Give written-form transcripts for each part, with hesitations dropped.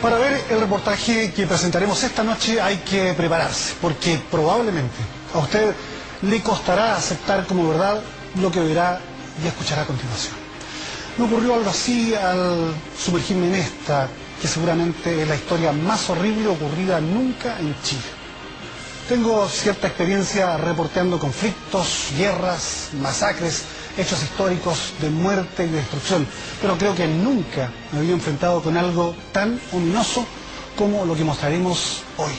Para ver el reportaje que presentaremos esta noche hay que prepararse, porque probablemente a usted le costará aceptar como verdad lo que verá y escuchará a continuación. Me ocurrió algo así al sumergirme en esta, que seguramente es la historia más horrible ocurrida nunca en Chile. Tengo cierta experiencia reporteando conflictos, guerras, masacres, hechos históricos de muerte y destrucción, pero creo que nunca me había enfrentado con algo tan ominoso como lo que mostraremos hoy.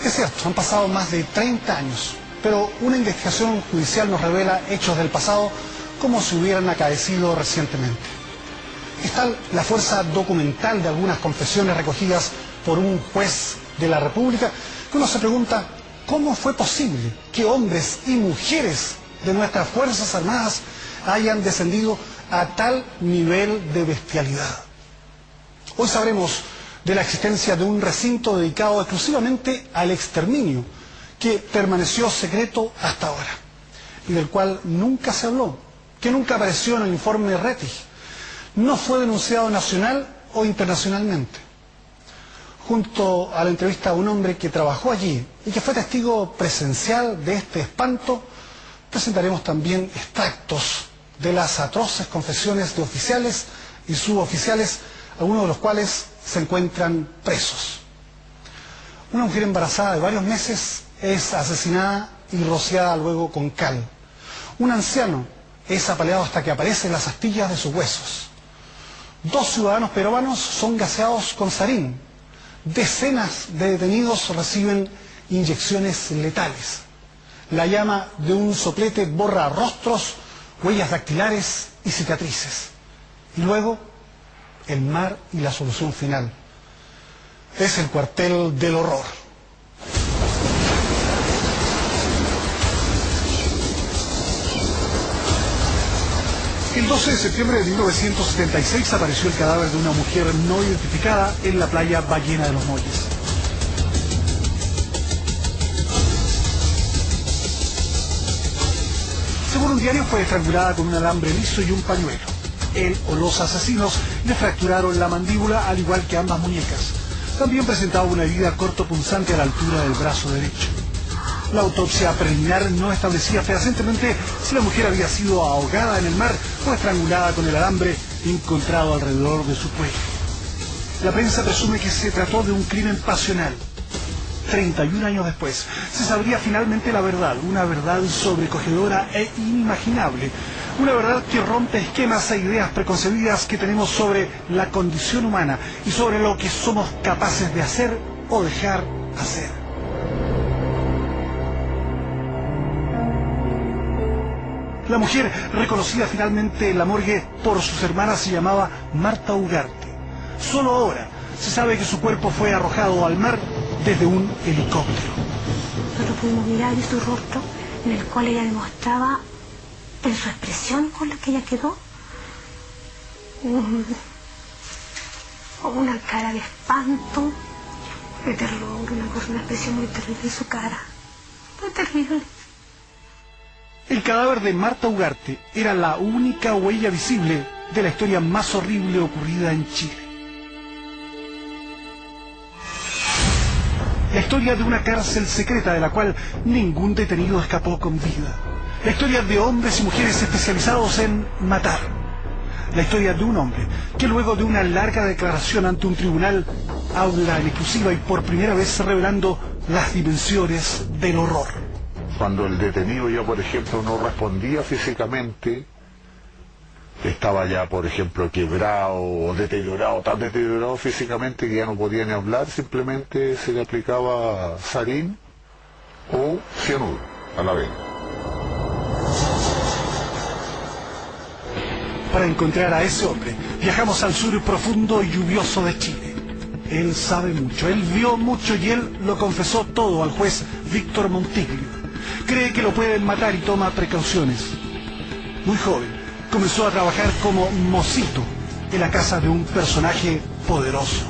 Es cierto, han pasado más de 30 años, pero una investigación judicial nos revela hechos del pasado como si hubieran acaecido recientemente. Es tal la fuerza documental de algunas confesiones recogidas por un juez de la República que uno se pregunta cómo fue posible que hombres y mujeres de nuestras Fuerzas Armadas hayan descendido a tal nivel de bestialidad. Hoy sabremos de la existencia de un recinto dedicado exclusivamente al exterminio, que permaneció secreto hasta ahora, y del cual nunca se habló, que nunca apareció en el informe Rettig, no fue denunciado nacional o internacionalmente. Junto a la entrevista a un hombre que trabajó allí y que fue testigo presencial de este espanto, presentaremos también extractos de las atroces confesiones de oficiales y suboficiales, algunos de los cuales se encuentran presos. Una mujer embarazada de varios meses es asesinada y rociada luego con cal. Un anciano es apaleado hasta que aparecen las astillas de sus huesos. 2 ciudadanos peruanos son gaseados con sarín. Decenas de detenidos reciben inyecciones letales. La llama de un soplete borra rostros, huellas dactilares y cicatrices. Y luego, el mar y la solución final. Es el cuartel del horror. El 12 de septiembre de 1976 apareció el cadáver de una mujer no identificada en la playa Ballena de los Molles. Según un diario, fue estrangulada con un alambre liso y un pañuelo. Él o los asesinos le fracturaron la mandíbula, al igual que ambas muñecas. También presentaba una herida cortopunzante a la altura del brazo derecho. La autopsia preliminar no establecía fehacientemente si la mujer había sido ahogada en el mar o estrangulada con el alambre encontrado alrededor de su cuello. La prensa presume que se trató de un crimen pasional. 31 años después, se sabría finalmente la verdad, una verdad sobrecogedora e inimaginable, una verdad que rompe esquemas e ideas preconcebidas que tenemos sobre la condición humana y sobre lo que somos capaces de hacer o dejar hacer. La mujer, reconocida finalmente en la morgue por sus hermanas, se llamaba Marta Ugarte. Solo ahora se sabe que su cuerpo fue arrojado al mar desde un helicóptero. Nosotros pudimos mirar en su rostro, en el cual ella demostraba, en su expresión con la que ella quedó, una cara de espanto, de terror, una expresión muy terrible en su cara. Muy terrible. El cadáver de Marta Ugarte era la única huella visible de la historia más horrible ocurrida en Chile. La historia de una cárcel secreta de la cual ningún detenido escapó con vida. La historia de hombres y mujeres especializados en matar. La historia de un hombre que luego de una larga declaración ante un tribunal habla en exclusiva y por primera vez revelando las dimensiones del horror. Cuando el detenido ya, por ejemplo, no respondía físicamente, estaba ya, por ejemplo, quebrado o deteriorado, tan deteriorado físicamente que ya no podía ni hablar, simplemente se le aplicaba sarín o cianuro a la vena. Para encontrar a ese hombre, viajamos al sur profundo y lluvioso de Chile. Él sabe mucho, él vio mucho y él lo confesó todo al juez Víctor Montiglio. Cree que lo pueden matar y toma precauciones. Muy joven, comenzó a trabajar como mocito en la casa de un personaje poderoso.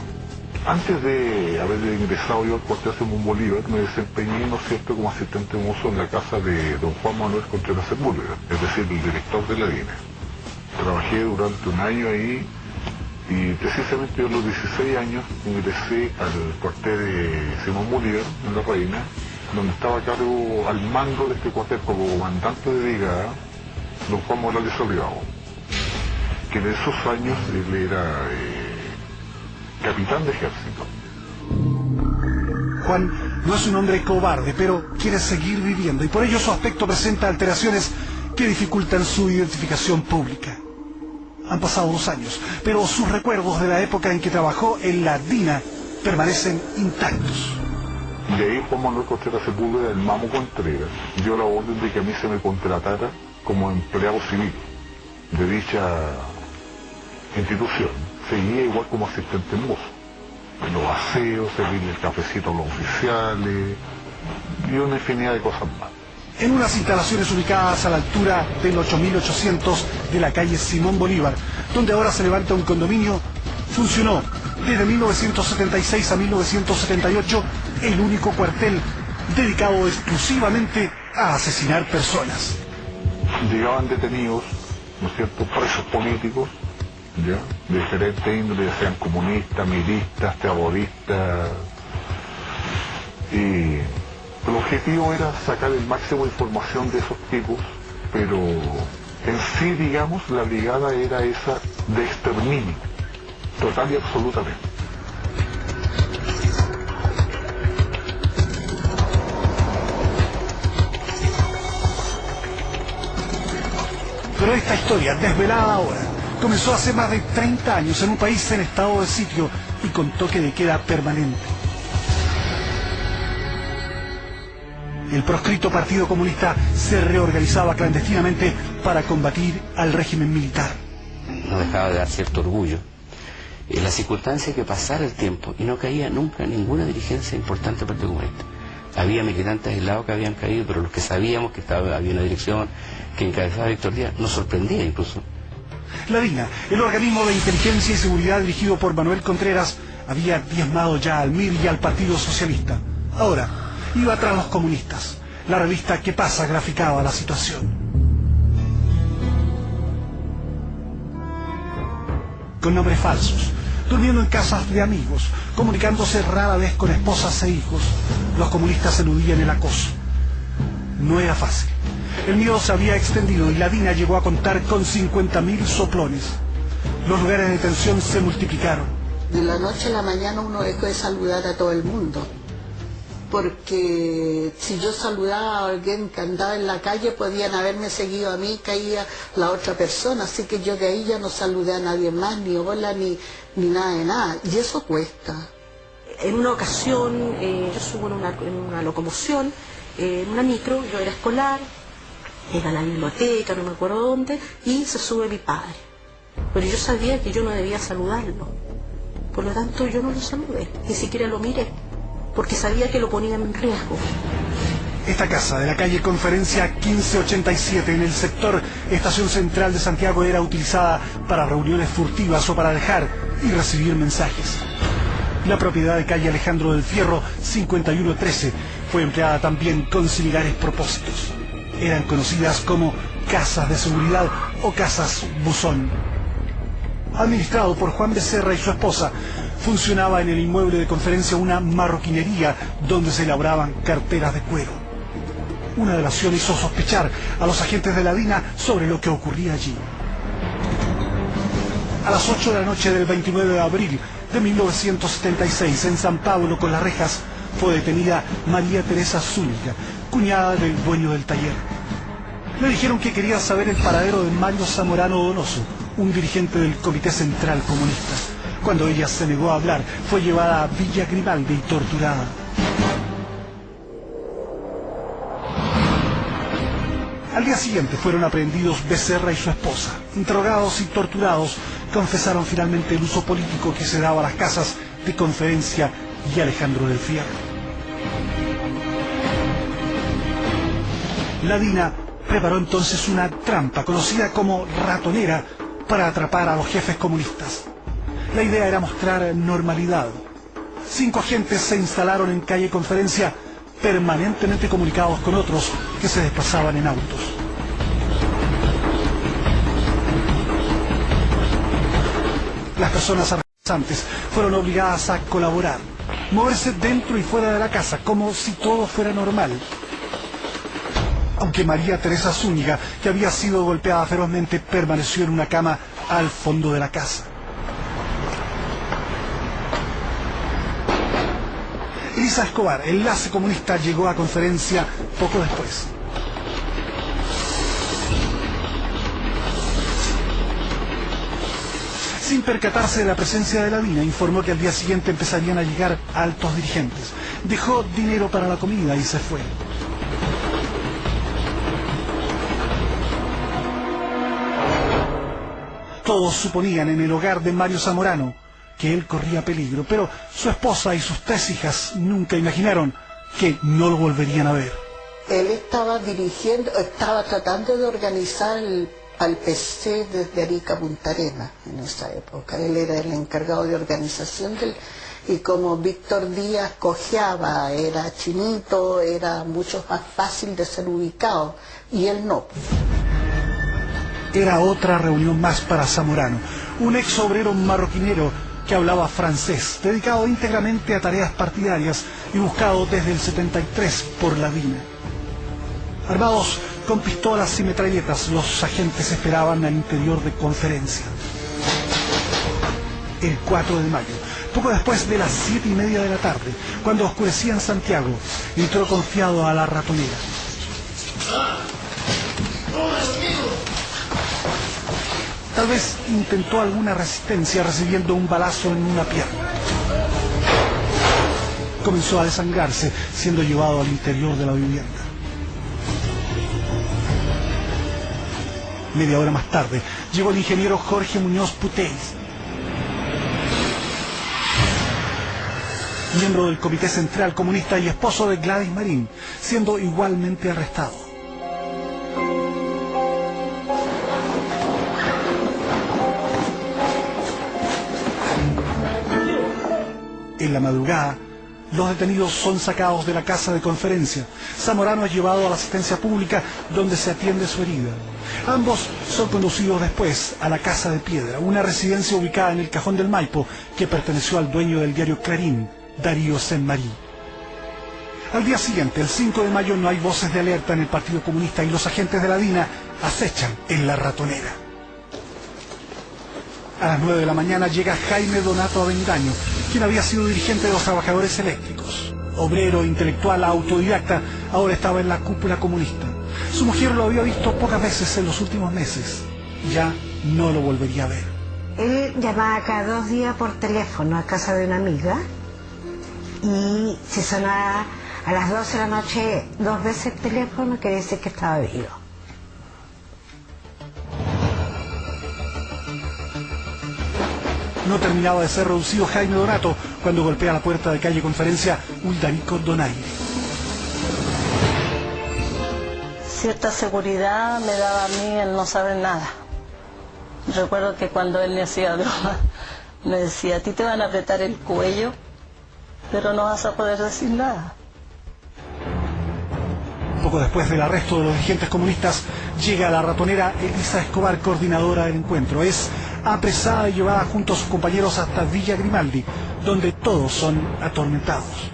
Antes de haber ingresado yo al cuartel Simón Bolívar, me desempeñé, ¿no es cierto?, como asistente mozo en la casa de don Juan Manuel Contreras Sepúlveda, es decir, el director de la DINE. Trabajé durante un año ahí Y precisamente yo a los 16 años ingresé al cuartel de Simón Bolívar, en La Reina, donde estaba a cargo al mando de este cuartel como comandante de brigada, don Juan Morales Olivao, que en esos años él era capitán de ejército. Juan no es un hombre cobarde, pero quiere seguir viviendo y por ello su aspecto presenta alteraciones que dificultan su identificación pública. Han pasado 2 años, pero sus recuerdos de la época en que trabajó en la DINA permanecen intactos. De ahí Juan Manuel Contreras Sepúlveda, el Mamo Contreras, dio la orden de que a mí se me contratara como empleado civil de dicha institución. Seguía igual como asistente mozo. Los aseos, servirle el cafecito a los oficiales y una infinidad de cosas más. En unas instalaciones ubicadas a la altura del 8800 de la calle Simón Bolívar, donde ahora se levanta un condominio, funcionó desde 1976 a 1978 el único cuartel dedicado exclusivamente a asesinar personas. Llegaban detenidos, ¿no es cierto?, presos políticos, ¿ya?, de diferentes índoles, ya sean comunistas, milistas, terroristas, y el objetivo era sacar el máximo de información de esos tipos, pero en sí, digamos, la brigada era esa de exterminio, total y absolutamente. Pero esta historia, desvelada ahora, comenzó hace más de 30 años en un país en estado de sitio y con toque de queda permanente. El proscrito Partido Comunista se reorganizaba clandestinamente para combatir al régimen militar. No dejaba de dar cierto orgullo. La circunstancia que pasara el tiempo y no caía nunca ninguna dirigencia importante del Partido Comunista. Había militantes aislados que habían caído, pero los que sabíamos que había una dirección que encabezaba Víctor Díaz nos sorprendía incluso. La DINA, el organismo de inteligencia y seguridad dirigido por Manuel Contreras, había diezmado ya al MIR y al Partido Socialista. Ahora iba tras los comunistas. La revista ¿Qué pasa? Graficaba la situación. Con nombres falsos, durmiendo en casas de amigos, comunicándose rara vez con esposas e hijos, los comunistas eludían el acoso. No era fácil. El miedo se había extendido y la DINA llegó a contar con 50.000 soplones. Los lugares de detención se multiplicaron. De la noche a la mañana uno dejó de saludar a todo el mundo. Porque si yo saludaba a alguien que andaba en la calle, podían haberme seguido a mí y caía la otra persona. Así que yo de ahí ya no saludé a nadie más, ni hola, ni nada de nada. Y eso cuesta. En una ocasión, yo subo en una locomoción, en una micro, yo era escolar, era a la biblioteca, no me acuerdo dónde, y se sube mi padre. Pero yo sabía que yo no debía saludarlo. Por lo tanto, yo no lo saludé, ni siquiera lo miré, porque sabía que lo ponían en riesgo. Esta casa de la calle Conferencia 1587 en el sector Estación Central de Santiago era utilizada para reuniones furtivas o para dejar y recibir mensajes. La propiedad de calle Alejandro del Fierro 5113 fue empleada también con similares propósitos. Eran conocidas como casas de seguridad o casas buzón. Administrado por Juan Becerra y su esposa, funcionaba en el inmueble de Conferencia una marroquinería donde se elaboraban carteras de cuero. Una delación hizo sospechar a los agentes de la DINA sobre lo que ocurría allí. A las 8 de la noche del 29 de abril de 1976, en San Pablo, con las rejas, fue detenida María Teresa Zúñiga, cuñada del dueño del taller. Le dijeron que quería saber el paradero de Mario Zamorano Donoso, un dirigente del Comité Central Comunista. Cuando ella se negó a hablar, fue llevada a Villa Grimaldi y torturada. Al día siguiente fueron aprehendidos Becerra y su esposa. Interrogados y torturados, confesaron finalmente el uso político que se daba a las casas de Conferencia y Alejandro del Fierro. La DINA preparó entonces una trampa conocida como ratonera para atrapar a los jefes comunistas. La idea era mostrar normalidad. 5 agentes se instalaron en calle Conferencia, permanentemente comunicados con otros que se desplazaban en autos. Las personas arrasantes fueron obligadas a colaborar, moverse dentro y fuera de la casa, como si todo fuera normal. Aunque María Teresa Zúñiga, que había sido golpeada ferozmente, permaneció en una cama al fondo de la casa. Elisa Escobar, enlace comunista, llegó a Conferencia poco después. Sin percatarse de la presencia de la DINA, informó que al día siguiente empezarían a llegar altos dirigentes. Dejó dinero para la comida y se fue. Todos suponían en el hogar de Mario Zamorano que él corría peligro, pero su esposa y sus 3 hijas nunca imaginaron que no lo volverían a ver. Él estaba tratando de organizar al PC desde Arica a Punta Arenas en esa época. Él era el encargado de organización y como Víctor Díaz cojeaba, era chinito, era mucho más fácil de ser ubicado, y él no. Era otra reunión más para Zamorano, un ex obrero marroquinero que hablaba francés, dedicado íntegramente a tareas partidarias y buscado desde el 73 por la DINA. Armados con pistolas y metralletas, los agentes esperaban al interior de Conferencia. El 4 de mayo, poco después de las 7:30 de la tarde, cuando oscurecía en Santiago, entró confiado a la ratonera. Tal vez intentó alguna resistencia recibiendo un balazo en una pierna. Comenzó a desangrarse, siendo llevado al interior de la vivienda. Media hora más tarde, llegó el ingeniero Jorge Muñoz Puteis, miembro del Comité Central Comunista y esposo de Gladys Marín, siendo igualmente arrestado. En la madrugada, los detenidos son sacados de la casa de Conferencia. Zamorano es llevado a la asistencia pública donde se atiende su herida. Ambos son conducidos después a la Casa de Piedra, una residencia ubicada en el Cajón del Maipo que perteneció al dueño del diario Clarín, Darío Saint-Marie. Al día siguiente, el 5 de mayo, no hay voces de alerta en el Partido Comunista y los agentes de la DINA acechan en la ratonera. A las 9 de la mañana llega Jaime Donato Avendaño, quien había sido dirigente de los trabajadores eléctricos. Obrero, intelectual, autodidacta, ahora estaba en la cúpula comunista. Su mujer lo había visto pocas veces en los últimos meses. Ya no lo volvería a ver. Él llamaba cada 2 días por teléfono a casa de una amiga y si sonaba a las 12 de la noche 2 veces el teléfono, quiere decir que estaba vivo. No terminaba de ser reducido Jaime Donato cuando golpea la puerta de calle Conferencia Uldarico Donaire. Cierta seguridad me daba a mí el no saber nada. Recuerdo que cuando él me hacía broma, me decía: a ti te van a apretar el cuello, pero no vas a poder decir nada. Poco después del arresto de los dirigentes comunistas, llega a la ratonera Elisa Escobar, coordinadora del encuentro. Es apresada y llevada junto a sus compañeros hasta Villa Grimaldi, donde todos son atormentados.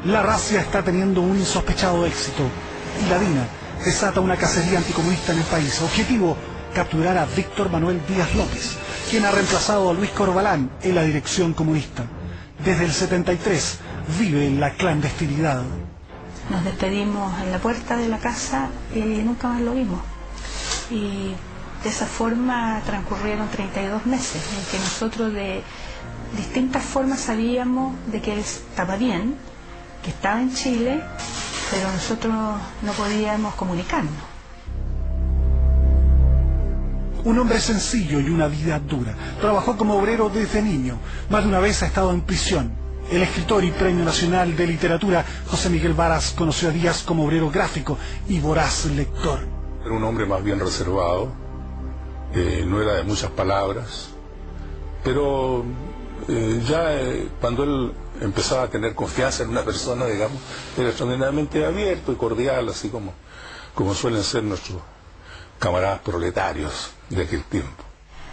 La racia está teniendo un insospechado éxito y la DINA desata una cacería anticomunista en el país. Objetivo: capturar a Víctor Manuel Díaz López, quien ha reemplazado a Luis Corbalán en la dirección comunista. Desde el 73 vive en la clandestinidad. Nos despedimos en la puerta de la casa y nunca más lo vimos. Y de esa forma transcurrieron 32 meses en que nosotros de distintas formas sabíamos de que él estaba bien, que estaba en Chile, pero nosotros no podíamos comunicarnos. Un hombre sencillo y una vida dura. Trabajó como obrero desde niño. Más de una vez ha estado en prisión. El escritor y Premio Nacional de Literatura José Miguel Varas conoció a Díaz como obrero gráfico y voraz lector. Era un hombre más bien reservado, no era de muchas palabras, pero cuando él empezaba a tener confianza en una persona, digamos, era extraordinariamente abierto y cordial, así como suelen ser nuestros camaradas proletarios de aquel tiempo.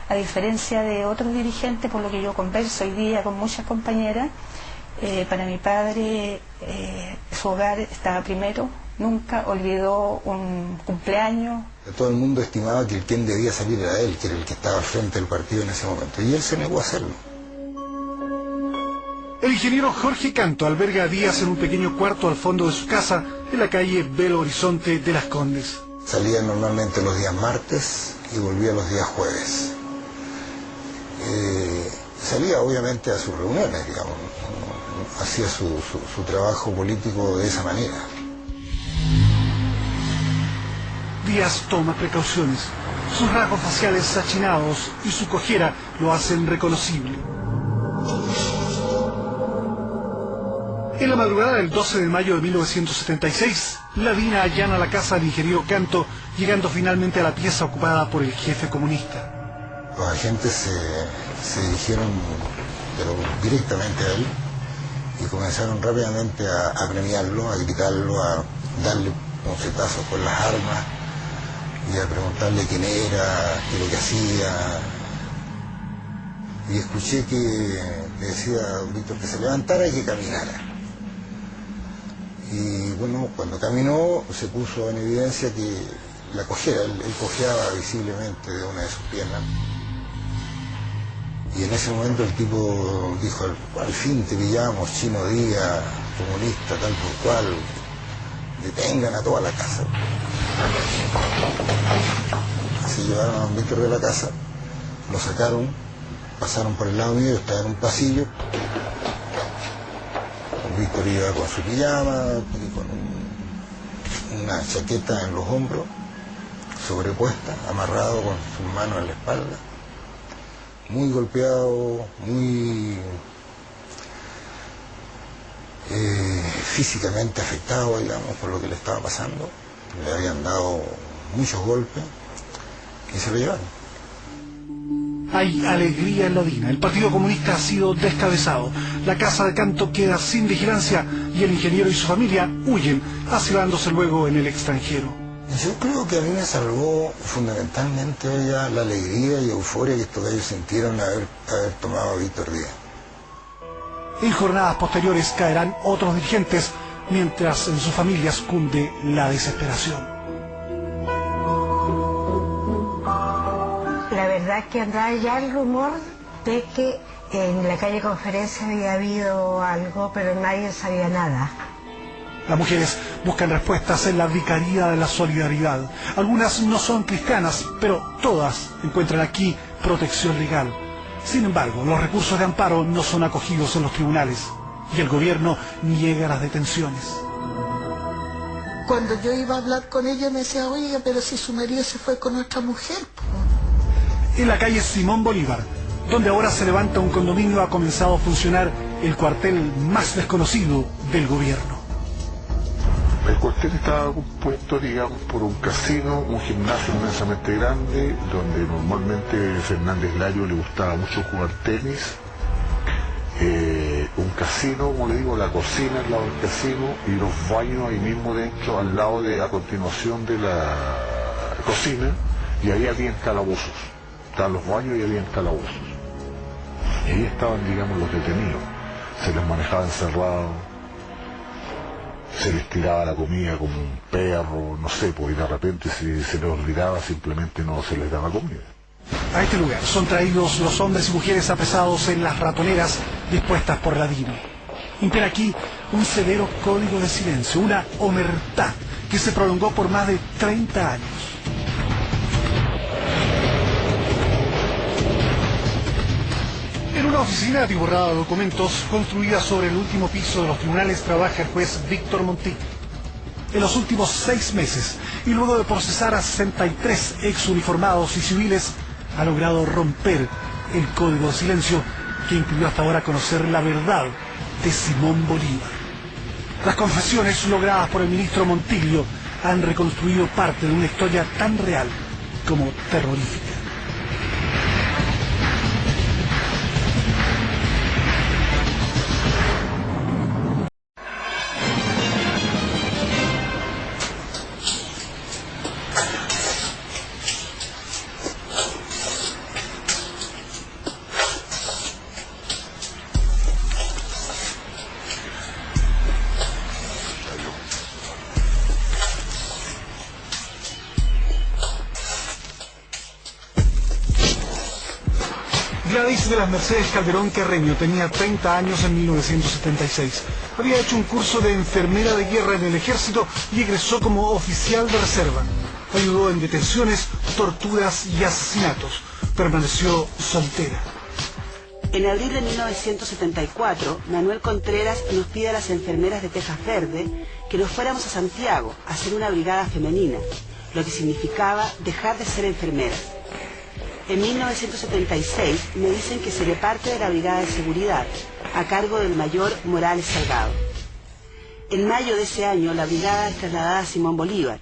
A diferencia de otros dirigentes, por lo que yo converso hoy día con muchas compañeras, para mi padre su hogar estaba primero, nunca olvidó un cumpleaños. Todo el mundo estimaba que quien debía salir era él, que era el que estaba al frente del partido en ese momento, y él se negó a hacerlo. El ingeniero Jorge Canto alberga a Díaz en un pequeño cuarto al fondo de su casa, en la calle Belo Horizonte de Las Condes. Salía normalmente los días martes y volvía los días jueves. Salía obviamente a sus reuniones, digamos, hacía su trabajo político de esa manera. Díaz toma precauciones. Sus rasgos faciales achinados y su cojera lo hacen reconocible. En la madrugada del 12 de mayo de 1976, la DINA allana la casa del ingeniero Canto, llegando finalmente a la pieza ocupada por el jefe comunista. Los agentes se dirigieron pero directamente a él y comenzaron rápidamente a premiarlo, a gritarlo, a darle puñetazos con las armas y a preguntarle quién era, qué es lo que hacía. Y escuché que le decía a Víctor que se levantara y que caminara. Y bueno, cuando caminó se puso en evidencia que la cojera, él cojeaba visiblemente de una de sus piernas. Y en ese momento el tipo dijo, al fin te pillamos, Chino Díaz, comunista, tal por cual, detengan a toda la casa. Se llevaron a don Víctor de la casa, lo sacaron, pasaron por el lado mío, estaba en un pasillo. Víctor iba con su pijama y con una chaqueta en los hombros, sobrepuesta, amarrado con sus manos en la espalda, muy golpeado, muy físicamente afectado, digamos, por lo que le estaba pasando. Le habían dado muchos golpes y se lo llevaron. Hay alegría en la DINA. El Partido Comunista ha sido descabezado. La casa de Canto queda sin vigilancia y el ingeniero y su familia huyen, asilándose luego en el extranjero. Yo creo que a mí me salvó fundamentalmente ya la alegría y euforia que estos gallos sintieron haber tomado a Víctor Díaz. En jornadas posteriores caerán otros dirigentes, mientras en sus familias cunde la desesperación. La verdad es que andaba ya el rumor de que en la calle Conferencia había habido algo, pero nadie sabía nada. Las mujeres buscan respuestas en la Vicaría de la Solidaridad. Algunas no son cristianas, pero todas encuentran aquí protección legal. Sin embargo, los recursos de amparo no son acogidos en los tribunales y el gobierno niega las detenciones. Cuando yo iba a hablar con ella me decía, oiga, pero si su marido se fue con otra mujer. En la calle Simón Bolívar, donde ahora se levanta un condominio, ha comenzado a funcionar el cuartel más desconocido del gobierno. El cuartel estaba compuesto, digamos, por un casino, un gimnasio inmensamente grande, donde normalmente Fernández Lario le gustaba mucho jugar tenis, un casino, como le digo, la cocina al lado del casino y los baños ahí mismo dentro, al lado a continuación de la cocina, y ahí había calabozos. Estaban los baños y había calabozos. Y ahí estaban, digamos, los detenidos. Se les manejaba encerrados, se les tiraba la comida como un perro, no sé, pues, y de repente si se les olvidaba simplemente no se les daba comida. A este lugar son traídos los hombres y mujeres apresados en las ratoneras dispuestas por la DINA. Impera aquí un severo código de silencio, una omertá que se prolongó por más de 30 años. En una oficina atiborrada de documentos construida sobre el último piso de los tribunales trabaja el juez Víctor Monti. En los últimos 6 meses, y luego de procesar a 63 exuniformados y civiles, ha logrado romper el código de silencio que impidió hasta ahora conocer la verdad de Simón Bolívar. Las confesiones logradas por el ministro Montiglio han reconstruido parte de una historia tan real como terrorífica. Gladys de las Mercedes Calderón Carreño tenía 30 años en 1976. Había hecho un curso de enfermera de guerra en el ejército y egresó como oficial de reserva. Ayudó en detenciones, torturas y asesinatos. Permaneció soltera. En abril de 1974, Manuel Contreras nos pide a las enfermeras de Tejas Verde que nos fuéramos a Santiago a hacer una brigada femenina, lo que significaba dejar de ser enfermeras. En 1976 me dicen que seré parte de la brigada de seguridad, a cargo del mayor Morales Salgado. En mayo de ese año la brigada es trasladada a Simón Bolívar.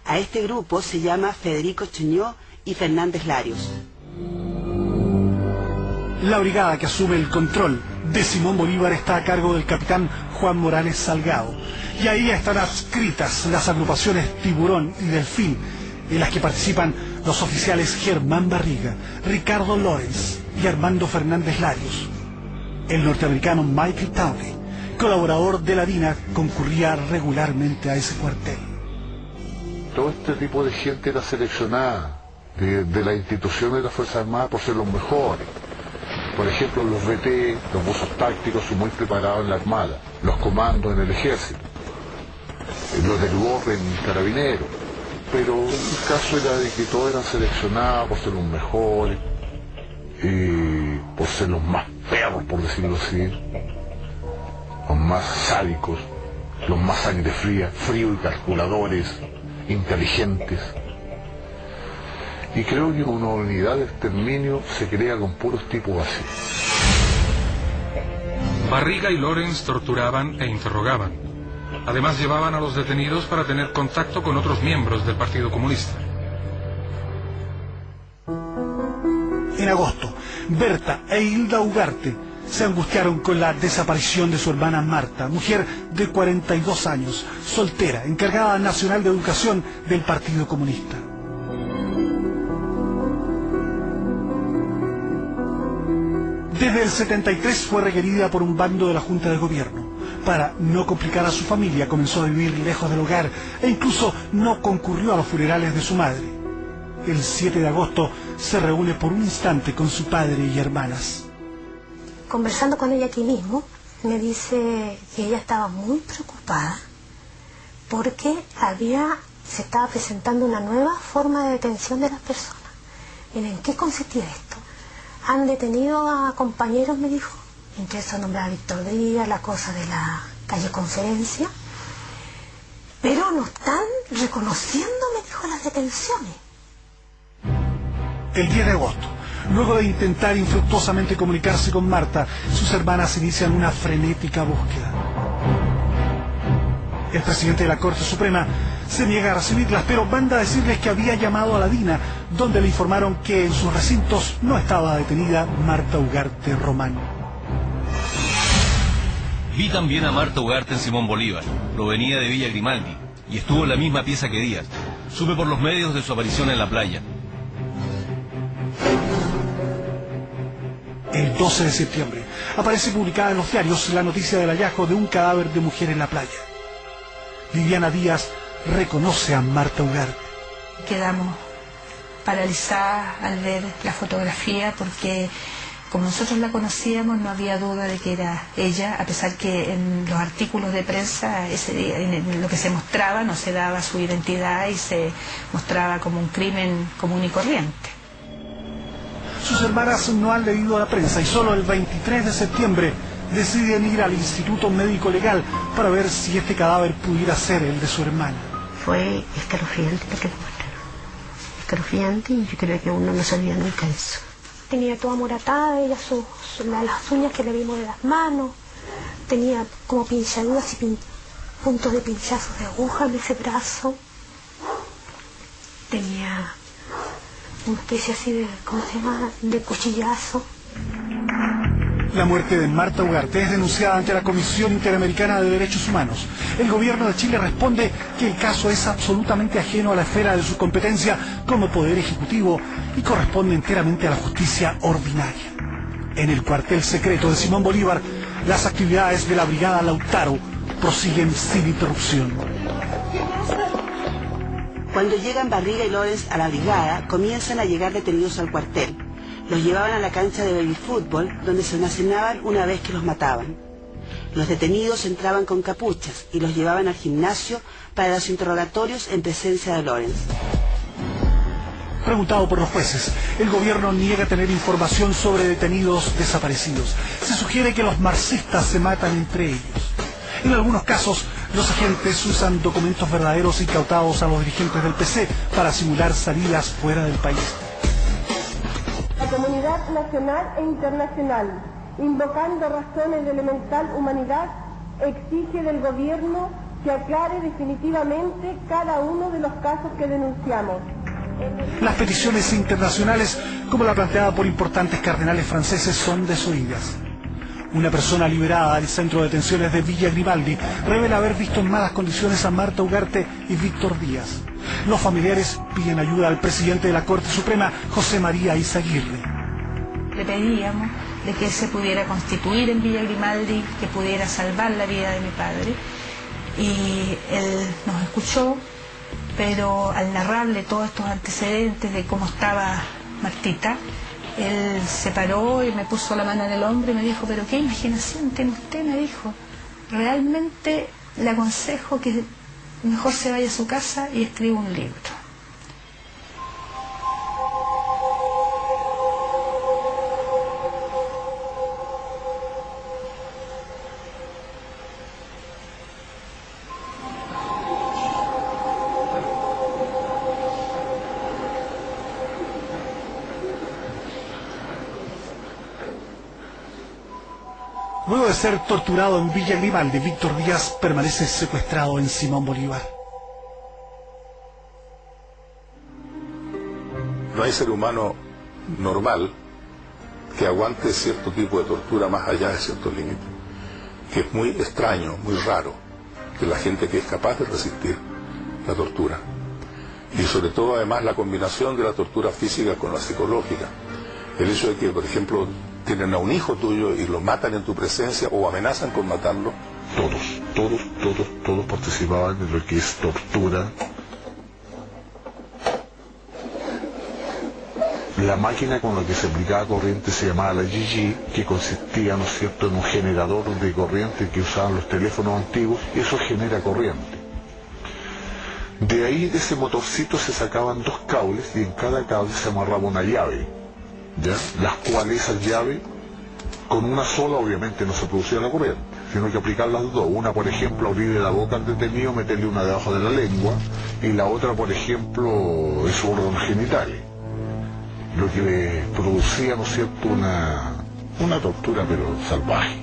A este grupo se llama Federico Chuñó y Fernández Larios. La brigada que asume el control de Simón Bolívar está a cargo del capitán Juan Morales Salgado. Y ahí están adscritas las agrupaciones Tiburón y Delfín, en las que participan los oficiales Germán Barriga, Ricardo Lorenz y Armando Fernández Larios. El norteamericano Michael Townley, colaborador de la DINA, concurría regularmente a ese cuartel. Todo este tipo de gente era seleccionada de la institución de las Fuerzas Armadas por ser los mejores. Por ejemplo, los BT, los buzos tácticos, son muy preparados en la Armada, los comandos en el Ejército, los del GOR en Carabineros. Pero el caso era de que todos eran seleccionados por ser los mejores, por ser los más perros, por decirlo así, los más sádicos, los más sangre fría, fríos y calculadores, inteligentes. Y creo que una unidad de exterminio se crea con puros tipos así. Barriga y Lorenz torturaban e interrogaban. Además llevaban a los detenidos para tener contacto con otros miembros del Partido Comunista. En agosto, Berta e Hilda Ugarte se angustiaron con la desaparición de su hermana Marta, mujer de 42 años, soltera, encargada nacional de educación del Partido Comunista. Desde el 73 fue requerida por un bando de la Junta de Gobierno. Para no complicar a su familia, comenzó a vivir lejos del hogar e incluso no concurrió a los funerales de su madre. El 7 de agosto se reúne por un instante con su padre y hermanas. Conversando con ella aquí mismo, me dice que ella estaba muy preocupada porque se estaba presentando una nueva forma de detención de las personas. ¿En qué consistía esto? Han detenido a compañeros, me dijo, entre eso nombraba a Víctor Díaz, la cosa de la calle Conferencia, pero no están reconociendo, me dijo, las detenciones. El 10 de agosto, luego de intentar infructuosamente comunicarse con Marta, sus hermanas inician una frenética búsqueda. El presidente de la Corte Suprema se niega a recibirlas, pero manda a decirles que había llamado a la DINA, donde le informaron que en sus recintos no estaba detenida Marta Ugarte Román. Vi también a Marta Ugarte en Simón Bolívar. Provenía de Villa Grimaldi y estuvo en la misma pieza que Díaz. Supe por los medios de su aparición en la playa. El 12 de septiembre aparece publicada en los diarios la noticia del hallazgo de un cadáver de mujer en la playa. Viviana Díaz reconoce a Marta Ugarte. Quedamos paralizadas al ver la fotografía porque como nosotros la conocíamos no había duda de que era ella, a pesar que en los artículos de prensa en lo que se mostraba no se daba su identidad y se mostraba como un crimen común y corriente. Sus hermanas no han leído la prensa y solo el 23 de septiembre deciden ir al Instituto Médico Legal para ver si este cadáver pudiera ser el de su hermana. Fue escalofriante lo que le mostraron. Escalofriante, y yo creo que uno no sabía nunca eso. Tenía toda moratada, ella las uñas que le vimos de las manos, tenía como pinchaduras y puntos de pinchazos de aguja en ese brazo. Tenía una especie así de, ¿cómo se llama?, de cuchillazo. La muerte de Marta Ugarte es denunciada ante la Comisión Interamericana de Derechos Humanos. El gobierno de Chile responde que el caso es absolutamente ajeno a la esfera de su competencia como poder ejecutivo y corresponde enteramente a la justicia ordinaria. En el cuartel secreto de Simón Bolívar, las actividades de la Brigada Lautaro prosiguen sin interrupción. Cuando llegan Barriga y Lorenz a la brigada, comienzan a llegar detenidos al cuartel. Los llevaban a la cancha de baby fútbol, donde se almacenaban una vez que los mataban. Los detenidos entraban con capuchas y los llevaban al gimnasio para los interrogatorios en presencia de Lorenz. Preguntado por los jueces, el gobierno niega tener información sobre detenidos desaparecidos. Se sugiere que los marxistas se matan entre ellos. En algunos casos, los agentes usan documentos verdaderos incautados a los dirigentes del PC para simular salidas fuera del país. La comunidad nacional e internacional, invocando razones de elemental humanidad, exige del gobierno que aclare definitivamente cada uno de los casos que denunciamos. Las peticiones internacionales, como la planteada por importantes cardenales franceses, son desoídas. Una persona liberada del centro de detenciones de Villa Grimaldi revela haber visto en malas condiciones a Marta Ugarte y Víctor Díaz. Los familiares piden ayuda al presidente de la Corte Suprema, José María Izaguirre. Le pedíamos de que se pudiera constituir en Villa Grimaldi, que pudiera salvar la vida de mi padre. Y él nos escuchó, pero al narrarle todos estos antecedentes de cómo estaba Martita, él se paró y me puso la mano en el hombro y me dijo: pero qué imaginación tiene usted, me dijo. Realmente le aconsejo que mejor se vaya a su casa y escriba un libro. Luego de ser torturado en Villa Grimaldi, Víctor Díaz permanece secuestrado en Simón Bolívar. No hay ser humano normal que aguante cierto tipo de tortura más allá de ciertos límites. Que es muy extraño, muy raro, que la gente que es capaz de resistir la tortura. Y sobre todo, además, la combinación de la tortura física con la psicológica. El hecho de que, por ejemplo, tienen a un hijo tuyo y lo matan en tu presencia o amenazan con matarlo. Todos participaban de lo que es tortura. La máquina con la que se aplicaba corriente se llamaba la GG, que consistía, ¿no es cierto?, en un generador de corriente que usaban los teléfonos antiguos. Eso genera corriente. De ahí, de ese motorcito, se sacaban 2 cables y en cada cable se amarraba una llave, ¿ya? Las cuales esas llaves, con una sola obviamente no se producía la corriente, sino que aplicar las dos. Una, por ejemplo, abrirle la boca al detenido, meterle una debajo de la lengua, y la otra, por ejemplo, en sus órganos genitales. Lo que le producía, ¿no es cierto?, una tortura, pero salvaje.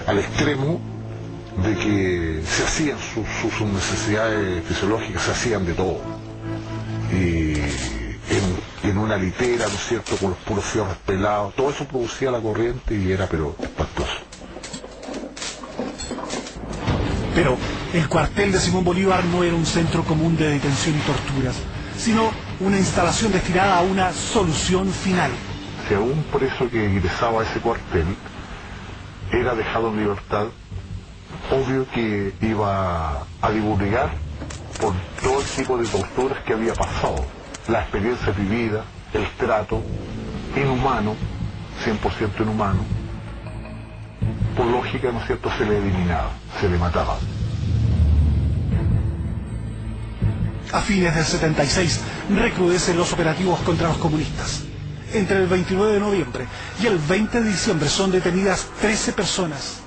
Al extremo de que se hacían sus necesidades fisiológicas, se hacían de todo. Y en una litera, ¿no es cierto?, con los puros fierros pelados, todo eso producía la corriente y era pero espantoso. Pero el cuartel de Simón Bolívar no era un centro común de detención y torturas, sino una instalación destinada a una solución final. Si algún preso que ingresaba a ese cuartel era dejado en libertad, obvio que iba a divulgar por todo el tipo de torturas que había pasado, la experiencia vivida, el trato inhumano, 100% inhumano. Por lógica, ¿no es cierto?, se le eliminaba, se le mataba. A fines del 76 recrudecen los operativos contra los comunistas. Entre el 29 de noviembre y el 20 de diciembre son detenidas 13 personas.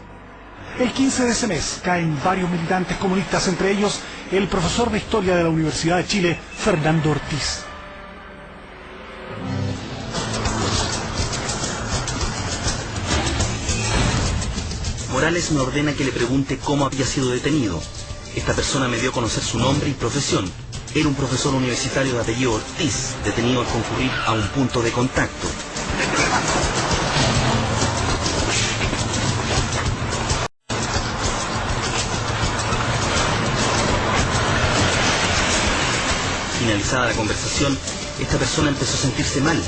El 15 de ese mes caen varios militantes comunistas, entre ellos el profesor de Historia de la Universidad de Chile, Fernando Ortiz. Morales me ordena que le pregunte cómo había sido detenido. Esta persona me dio a conocer su nombre y profesión. Era un profesor universitario de apellido Ortiz, detenido al concurrir a un punto de contacto. Finalizada la conversación, esta persona empezó a sentirse mal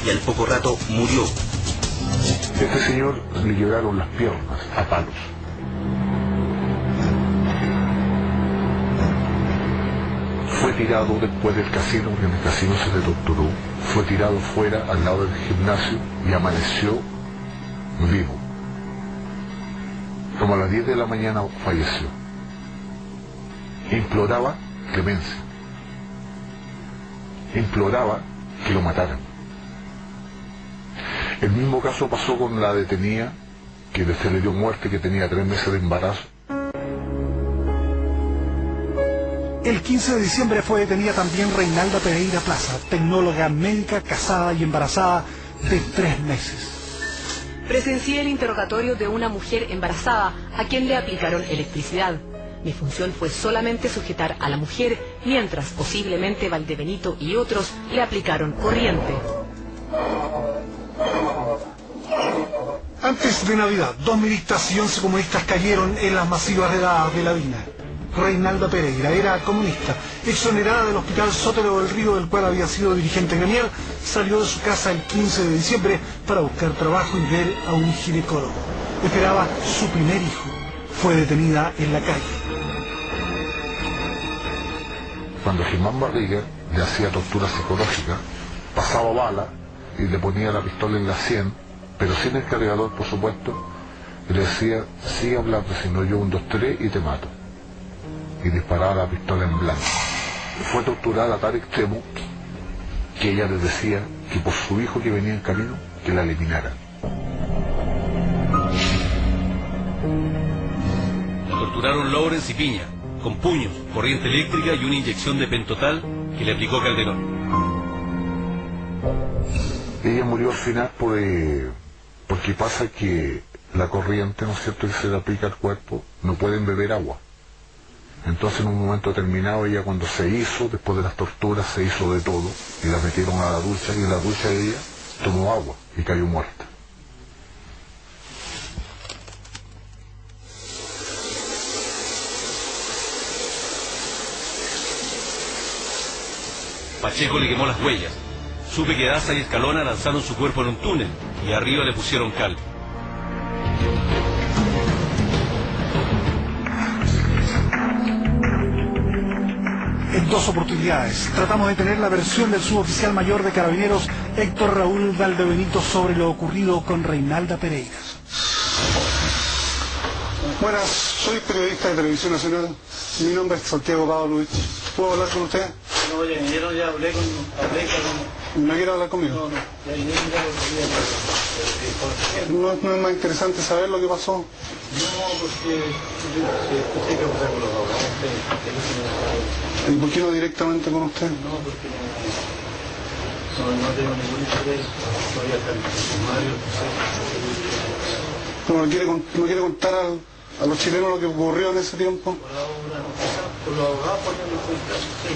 y al poco rato murió. Este señor le quebraron las piernas a palos. Fue tirado después del casino, porque en el casino se le torturó. fue tirado fuera al lado del gimnasio y amaneció vivo. Como a las 10 de la mañana falleció. Imploraba clemencia. Imploraba que lo mataran. El mismo caso pasó con la detenida que se le dio muerte, que tenía 3 meses de embarazo. El 15 de diciembre fue detenida también Reinalda Pereira Plaza, tecnóloga médica casada y embarazada de 3 meses. Presencié el interrogatorio de una mujer embarazada a quien le aplicaron electricidad. Mi función fue solamente sujetar a la mujer, mientras posiblemente Valdebenito y otros le aplicaron corriente. Antes de Navidad, 2 milistas y 11 comunistas cayeron en las masivas redadas de la Dina. Reinalda Pereira era comunista, exonerada del hospital Sotero del Río, del cual había sido dirigente gremial, salió de su casa el 15 de diciembre para buscar trabajo y ver a un ginecólogo. Esperaba su primer hijo. Fue detenida en la calle. Cuando Germán Barriga le hacía tortura psicológica, pasaba bala y le ponía la pistola en la sien, pero sin el cargador, por supuesto, y le decía, sigue hablando, si no yo 1, 2, 3 y te mato. Y disparaba la pistola en blanco. Fue torturada a tal extremo que ella le decía que por su hijo que venía en camino, que la eliminara. La torturaron Lawrence y Piña, con puños, corriente eléctrica y una inyección de pentotal que le aplicó Calderón. Ella murió al final porque pasa que la corriente, ¿no es cierto?, que se le aplica al cuerpo, no pueden beber agua. Entonces en un momento determinado ella, cuando se hizo, después de las torturas, se hizo de todo y la metieron a la ducha, y en la ducha ella tomó agua y cayó muerta. Pacheco le quemó las huellas. Supe que Daza y Escalona lanzaron su cuerpo en un túnel y arriba le pusieron cal. En 2 oportunidades tratamos de tener la versión del suboficial mayor de Carabineros Héctor Raúl Valdebenito sobre lo ocurrido con Reinalda Pereira. Buenas, soy periodista de Televisión Nacional. Mi nombre es Santiago Pavlovich. ¿Puedo hablar con usted? No, ya hablé con... ¿No quiere hablar conmigo? No, ¿No es más interesante saber lo que pasó? No, porque escuché que pasar con los abogados. ¿Y por qué no directamente con usted? No, porque no tengo ningún interés. Soy acá en el sumario. ¿No quiere contar a los chilenos lo que ocurrió en ese tiempo? Por los abogados, porque no estoy caso, sí,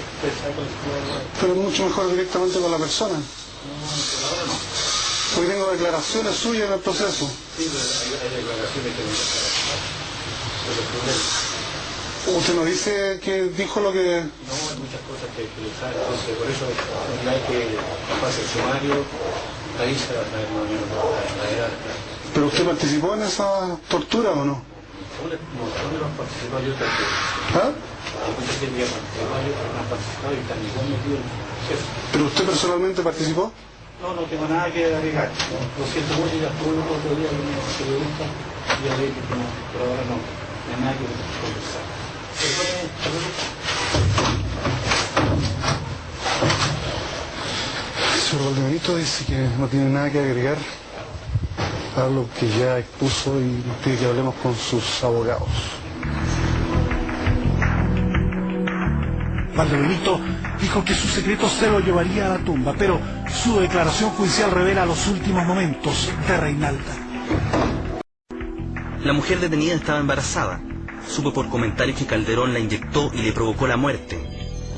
pero es mucho mejor directamente con la persona. No, pero ahora no. Porque tengo declaraciones suyas en el proceso. Sí, pero hay declaraciones que no se ¿Usted nos dice que dijo lo que...? No, hay muchas cosas que le saben, entonces por eso hay que pase el sumario, ahí se va a saber más o menos la edad. ¿Pero usted participó en esa tortura o no? Nosotros participamos, yo también. ¿Ah? Hay mucha gente que ha participado, yo no he participado y están igual metidos en el proceso. ¿Pero usted personalmente participó? No, no tengo nada que agregar. No, lo siento mucho, ya estuve el otro día con una periodista y ya le dije que no, pero ahora no hay nada que conversar. El señor Valdebenito dice que no tiene nada que agregar a lo que ya expuso y nos pide que hablemos con sus abogados. Valdebenito dijo que su secreto se lo llevaría a la tumba, pero su declaración judicial revela los últimos momentos de Reinalda. La mujer detenida estaba embarazada. Supe por comentarios que Calderón la inyectó y le provocó la muerte.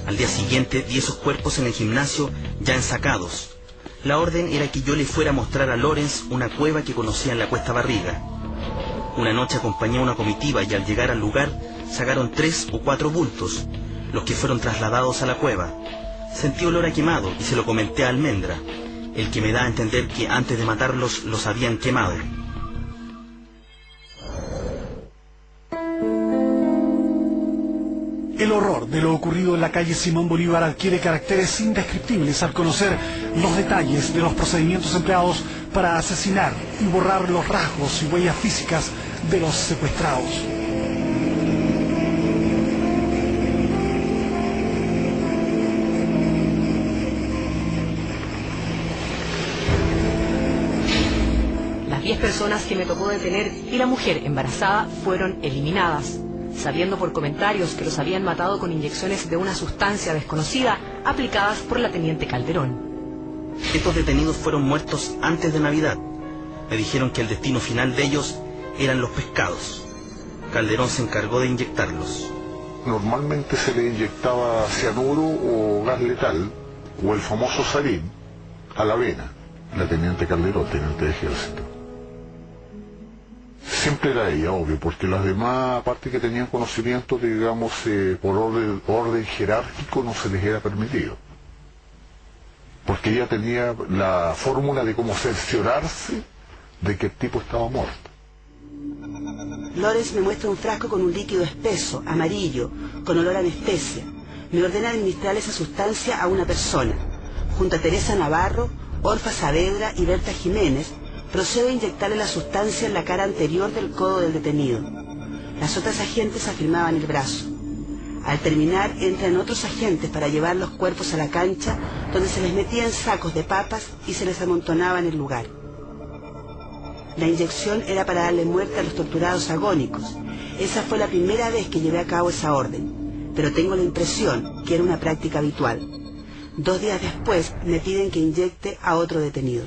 Al día siguiente vi esos cuerpos en el gimnasio ya ensacados. La orden era que yo le fuera a mostrar a Lawrence una cueva que conocía en la Cuesta Barriga. Una noche acompañé a una comitiva y al llegar al lugar sacaron 3 o 4 bultos, los que fueron trasladados a la cueva. Sentí olor a quemado y se lo comenté a Almendra, el que me da a entender que antes de matarlos los habían quemado. El El horror de lo ocurrido en la calle Simón Bolívar adquiere caracteres indescriptibles al conocer los detalles de los procedimientos empleados para asesinar y borrar los rasgos y huellas físicas de los secuestrados. Las 10 personas que me tocó detener y la mujer embarazada fueron eliminadas, sabiendo por comentarios que los habían matado con inyecciones de una sustancia desconocida aplicadas por la teniente Calderón. Estos detenidos fueron muertos antes de Navidad. Me dijeron que el destino final de ellos eran los pescados. Calderón se encargó de inyectarlos. Normalmente se le inyectaba cianuro o gas letal, o el famoso sarín, a la vena. La teniente Calderón, teniente de ejército. Siempre era ella, obvio, porque las demás, aparte que tenían conocimiento, digamos, por orden jerárquico, no se les era permitido. Porque ella tenía la fórmula de cómo cerciorarse de que el tipo estaba muerto. Lorenz me muestra un frasco con un líquido espeso, amarillo, con olor a anestesia. Me ordena administrar esa sustancia a una persona. Junto a Teresa Navarro, Orfa Saavedra y Berta Jiménez, procedo a inyectarle la sustancia en la cara anterior del codo del detenido. Las otras agentes afirmaban el brazo. Al terminar, entran otros agentes para llevar los cuerpos a la cancha, donde se les metía en sacos de papas y se les amontonaba en el lugar. La inyección era para darle muerte a los torturados agónicos. Esa fue la primera vez que llevé a cabo esa orden, pero tengo la impresión que era una práctica habitual. 2 días después me piden que inyecte a otro detenido.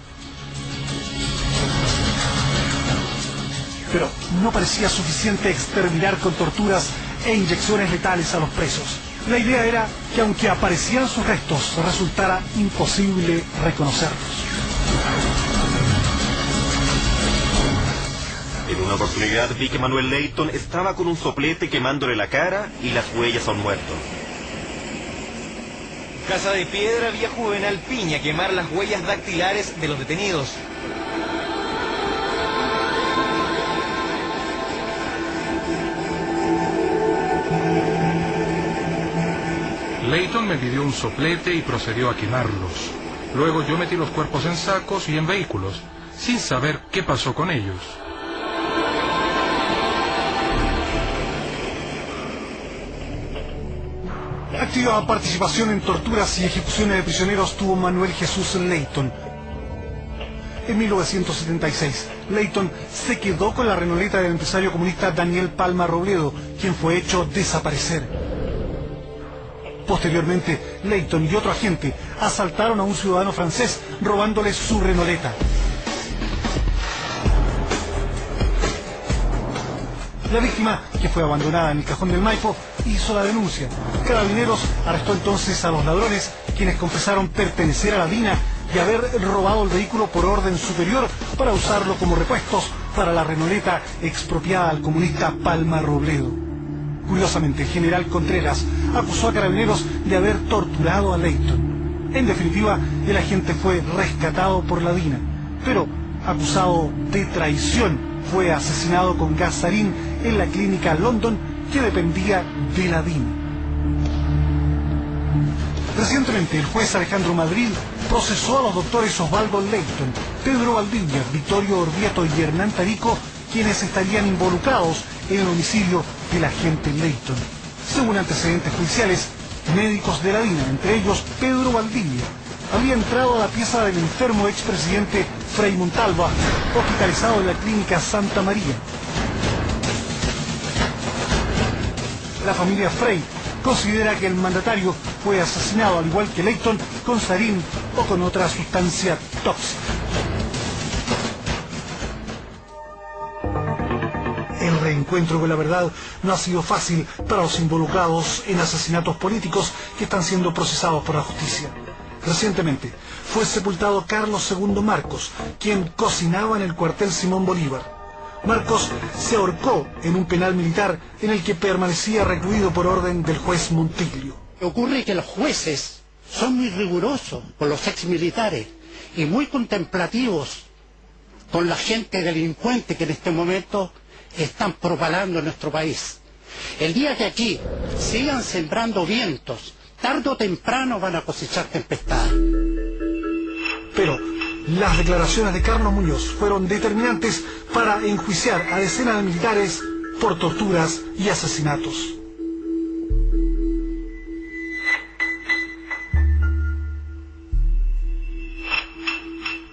Pero no parecía suficiente exterminar con torturas e inyecciones letales a los presos. La idea era que aunque aparecieran sus restos, resultara imposible reconocerlos. En una oportunidad vi que Manuel Leyton estaba con un soplete quemándole la cara y las huellas a un muerto. Casa de Piedra vía Juvenal Piña quemar las huellas dactilares de los detenidos. Leyton me pidió un soplete y procedió a quemarlos. Luego yo metí los cuerpos en sacos y en vehículos, sin saber qué pasó con ellos. Activa participación en torturas y ejecuciones de prisioneros tuvo Manuel Jesús Leyton. En 1976, Leyton se quedó con la renoleta del empresario comunista Daniel Palma Robledo, quien fue hecho desaparecer. Posteriormente, Leyton y otro agente asaltaron a un ciudadano francés robándole su renoleta. La víctima, que fue abandonada en el cajón del Maipo, hizo la denuncia. Carabineros arrestó entonces a los ladrones, quienes confesaron pertenecer a la DINA y haber robado el vehículo por orden superior para usarlo como repuestos para la renoleta expropiada al comunista Palma Robledo. Curiosamente, el general Contreras acusó a Carabineros de haber torturado a Leyton. En definitiva, el agente fue rescatado por la DINA, pero acusado de traición, fue asesinado con gas sarín en la clínica London, que dependía de la DINA. Recientemente, el juez Alejandro Madrid procesó a los doctores Osvaldo Leyton, Pedro Valdivia, Vittorio Orvieto y Hernán Tarico, quienes estarían involucrados en el homicidio del agente Leyton. Según antecedentes judiciales, médicos de la DINA, entre ellos Pedro Valdivia, había entrado a la pieza del enfermo expresidente Frei Montalva, hospitalizado en la clínica Santa María. La familia Frei considera que el mandatario fue asesinado, al igual que Leyton, con sarín o con otra sustancia tóxica. El reencuentro con la verdad no ha sido fácil para los involucrados en asesinatos políticos que están siendo procesados por la justicia. Recientemente fue sepultado Carlos II Marcos, quien cocinaba en el cuartel Simón Bolívar. Marcos se ahorcó en un penal militar en el que permanecía recluido por orden del juez Montiglio. Ocurre que los jueces son muy rigurosos con los exmilitares y muy contemplativos con la gente delincuente que en este momento están propalando en nuestro país. El día que aquí sigan sembrando vientos, tarde o temprano van a cosechar tempestades. Pero las declaraciones de Carlos Muñoz fueron determinantes para enjuiciar a decenas de militares por torturas y asesinatos.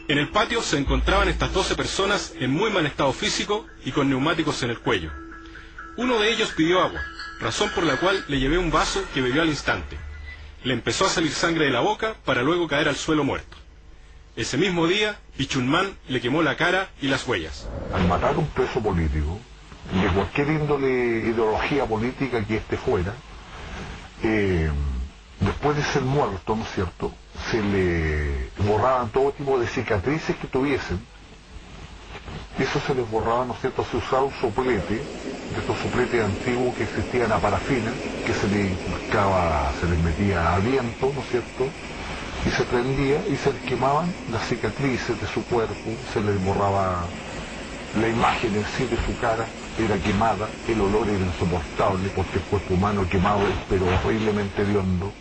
En el patio se encontraban estas 12 personas en muy mal estado físico y con neumáticos en el cuello. Uno de ellos pidió agua, razón por la cual le llevé un vaso que bebió al instante. Le empezó a salir sangre de la boca para luego caer al suelo muerto. Ese mismo día, Pichunman le quemó la cara y las huellas. Al matar a un preso político, de cualquier índole, ideología política que éste fuera, después de ser muerto, ¿no es cierto?, se le borraban todo tipo de cicatrices que tuviesen. Eso se les borraba, ¿no es cierto?, se usaba un soplete, de estos sopletes antiguos que existían a parafina, que se les buscaba, se les metía a viento, ¿no es cierto?, y se prendía y se les quemaban las cicatrices de su cuerpo, se les borraba la imagen en sí de su cara, era quemada, el olor era insoportable porque el cuerpo humano quemado es pero horriblemente hediondo.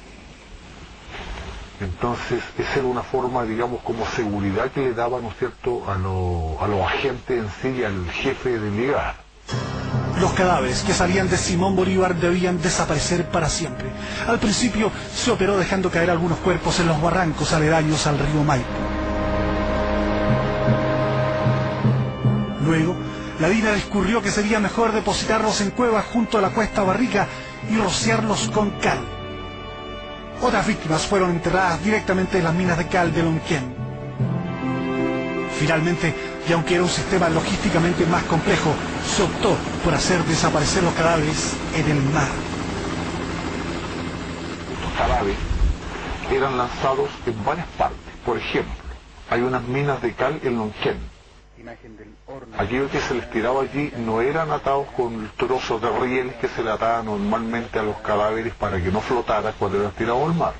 Entonces esa era una forma, digamos, como seguridad que le daba, ¿no es cierto?, a los agentes en sí y al jefe de brigada. Los cadáveres que salían de Simón Bolívar debían desaparecer para siempre. Al principio se operó dejando caer algunos cuerpos en los barrancos aledaños al río Maipo. Luego, la DINA discurrió que sería mejor depositarlos en cuevas junto a la cuesta Barrica y rociarlos con cal. Otras víctimas fueron enterradas directamente en las minas de cal de Lonquén. Finalmente, y aunque era un sistema logísticamente más complejo, se optó por hacer desaparecer los cadáveres en el mar. Los cadáveres eran lanzados en varias partes. Por ejemplo, hay unas minas de cal en Lonquén. Aquello que se les tiraba allí no eran atados con trozos de rieles que se le ataban normalmente a los cadáveres para que no flotara cuando eran tirados al mar.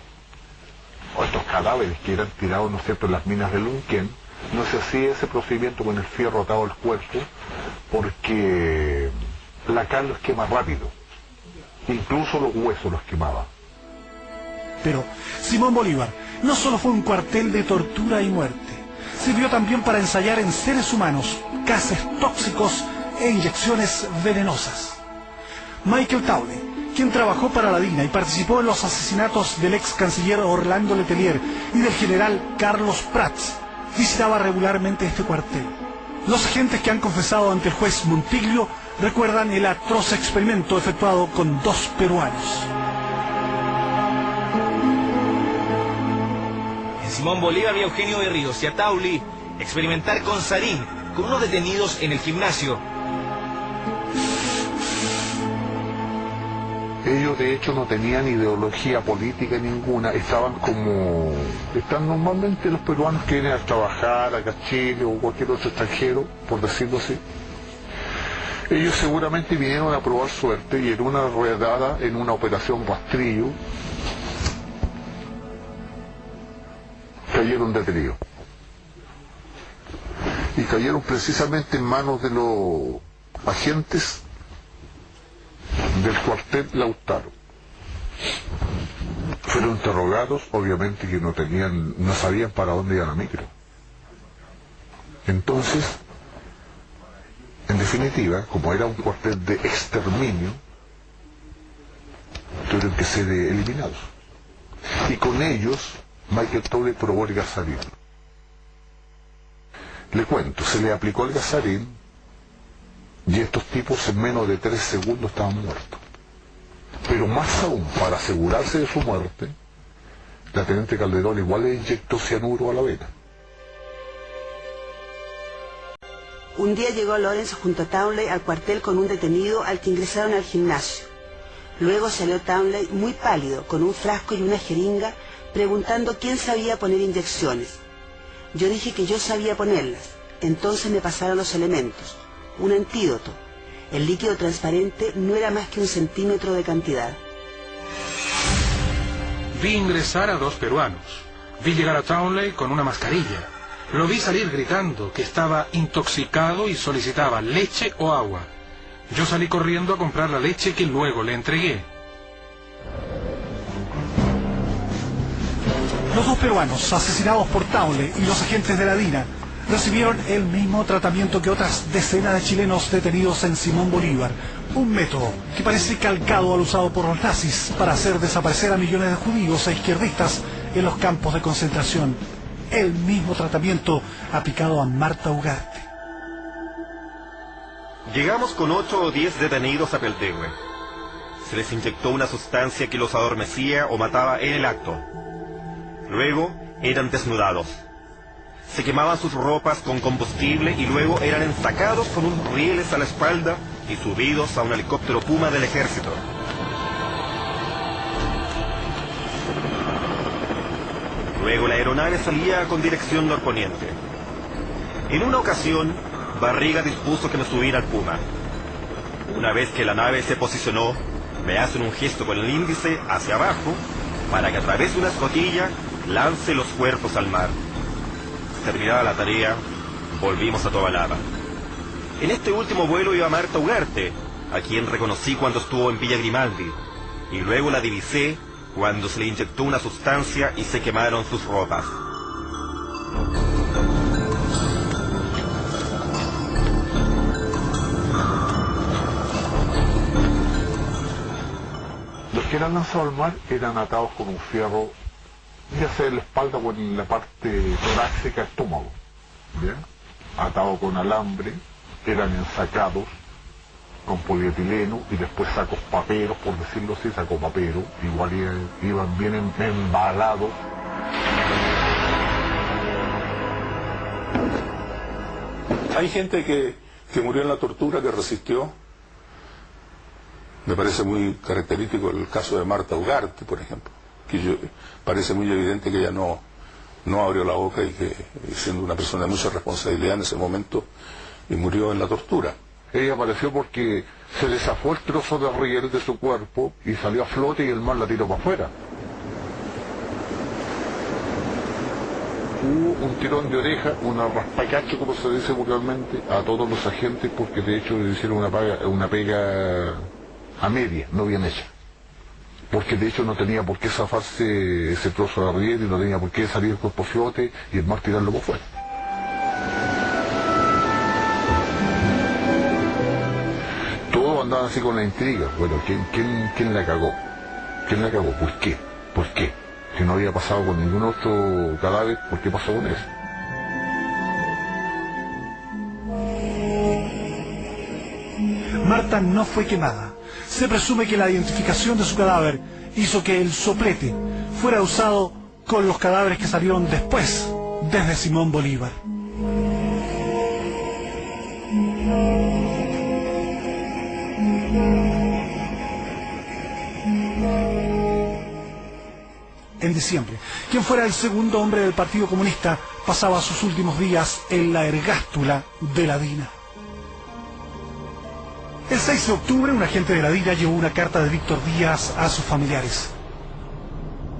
O estos cadáveres que eran tirados, ¿no es cierto?, en las minas de Lonquén, no se hacía ese procedimiento con el fierro atado al cuerpo porque la cal los quema rápido. Incluso los huesos los quemaba. Pero Simón Bolívar no solo fue un cuartel de tortura y muerte, sirvió también para ensayar en seres humanos gases tóxicos e inyecciones venenosas. Michael Taule, quien trabajó para la DINA y participó en los asesinatos del ex canciller Orlando Letelier y del general Carlos Prats, visitaba regularmente este cuartel. Los agentes que han confesado ante el juez Montiglio recuerdan el atroz experimento efectuado con 2 peruanos. En Simón Bolívar y Eugenio de Ríos y a Tauli experimentar con sarín, con unos detenidos en el gimnasio. Ellos de hecho no tenían ideología política ninguna, estaban como... están normalmente los peruanos que vienen a trabajar acá a Chile o cualquier otro extranjero, por decirlo así. Ellos seguramente vinieron a probar suerte y en una redada, en una operación rastrillo, cayeron detenidos. Y cayeron precisamente en manos de los agentes del cuartel Lautaro. Fueron interrogados, obviamente que no sabían para dónde iba la micro. Entonces, en definitiva, como era un cuartel de exterminio, tuvieron que ser eliminados. Y con ellos, Michael Taule probó el gasarín. Le cuento, se le aplicó el gasarín y estos tipos en menos de 3 segundos estaban muertos. Pero más aún, para asegurarse de su muerte, la teniente Calderón igual le inyectó cianuro a la vena. Un día llegó Lorenzo junto a Taule al cuartel con un detenido al que ingresaron al gimnasio. Luego salió Taule muy pálido, con un frasco y una jeringa, preguntando quién sabía poner inyecciones. Yo dije que yo sabía ponerlas. Entonces me pasaron los elementos. Un antídoto. El líquido transparente no era más que 1 centímetro de cantidad. Vi ingresar a 2 peruanos. Vi llegar a Townley con una mascarilla. Lo vi salir gritando que estaba intoxicado y solicitaba leche o agua. Yo salí corriendo a comprar la leche que luego le entregué. Los dos peruanos asesinados por Taule y los agentes de la DINA recibieron el mismo tratamiento que otras decenas de chilenos detenidos en Simón Bolívar. Un método que parece calcado al usado por los nazis para hacer desaparecer a millones de judíos e izquierdistas en los campos de concentración. El mismo tratamiento aplicado a Marta Ugarte. Llegamos con 8 o 10 detenidos a Peltegüe. Se les inyectó una sustancia que los adormecía o mataba en el acto. Luego eran desnudados. Se quemaban sus ropas con combustible y luego eran ensacados con unos rieles a la espalda y subidos a un helicóptero Puma del ejército. Luego la aeronave salía con dirección norponiente. En una ocasión, Barriga dispuso que me subiera al Puma. Una vez que la nave se posicionó, me hacen un gesto con el índice hacia abajo para que a través de una escotilla lance los cuerpos al mar. Terminada la tarea, volvimos a Tobalaba. En este último vuelo iba Marta Ugarte, a quien reconocí cuando estuvo en Villa Grimaldi, y luego la divisé cuando se le inyectó una sustancia y se quemaron sus ropas. Los que eran lanzados al mar eran atados con un fierro, ya sea en la espalda o en la parte torácica, estómago, ¿bien? Atados con alambre, eran ensacados con polietileno y después sacos paperos, por decirlo así, sacos paperos, igual iban bien embalados. Hay gente que murió en la tortura, que resistió. Me parece muy característico el caso de Marta Ugarte, por ejemplo, que parece muy evidente que ella no abrió la boca y que, siendo una persona de mucha responsabilidad en ese momento, y murió en la tortura. Ella apareció porque se le zafó el trozo de riel de su cuerpo y salió a flote y el mar la tiró para afuera. Hubo un tirón de oreja, una raspacacho, como se dice vulgarmente, a todos los agentes, porque de hecho le hicieron una pega a media, no bien hecha. Porque de hecho no tenía por qué zafarse ese trozo de riel y no tenía por qué salir el cuerpo a flote y el mar tirarlo por fuera. Todos andaban así con la intriga. Bueno, ¿quién la cagó? ¿Quién la cagó? ¿Por qué? ¿Por qué? Si no había pasado con ningún otro cadáver, ¿por qué pasó con eso? Marta no fue quemada. Se presume que la identificación de su cadáver hizo que el soplete fuera usado con los cadáveres que salieron después, desde Simón Bolívar. En diciembre, quien fuera el segundo hombre del Partido Comunista pasaba sus últimos días en la ergástula de la DINA. El 6 de octubre, un agente de la DINA llevó una carta de Víctor Díaz a sus familiares.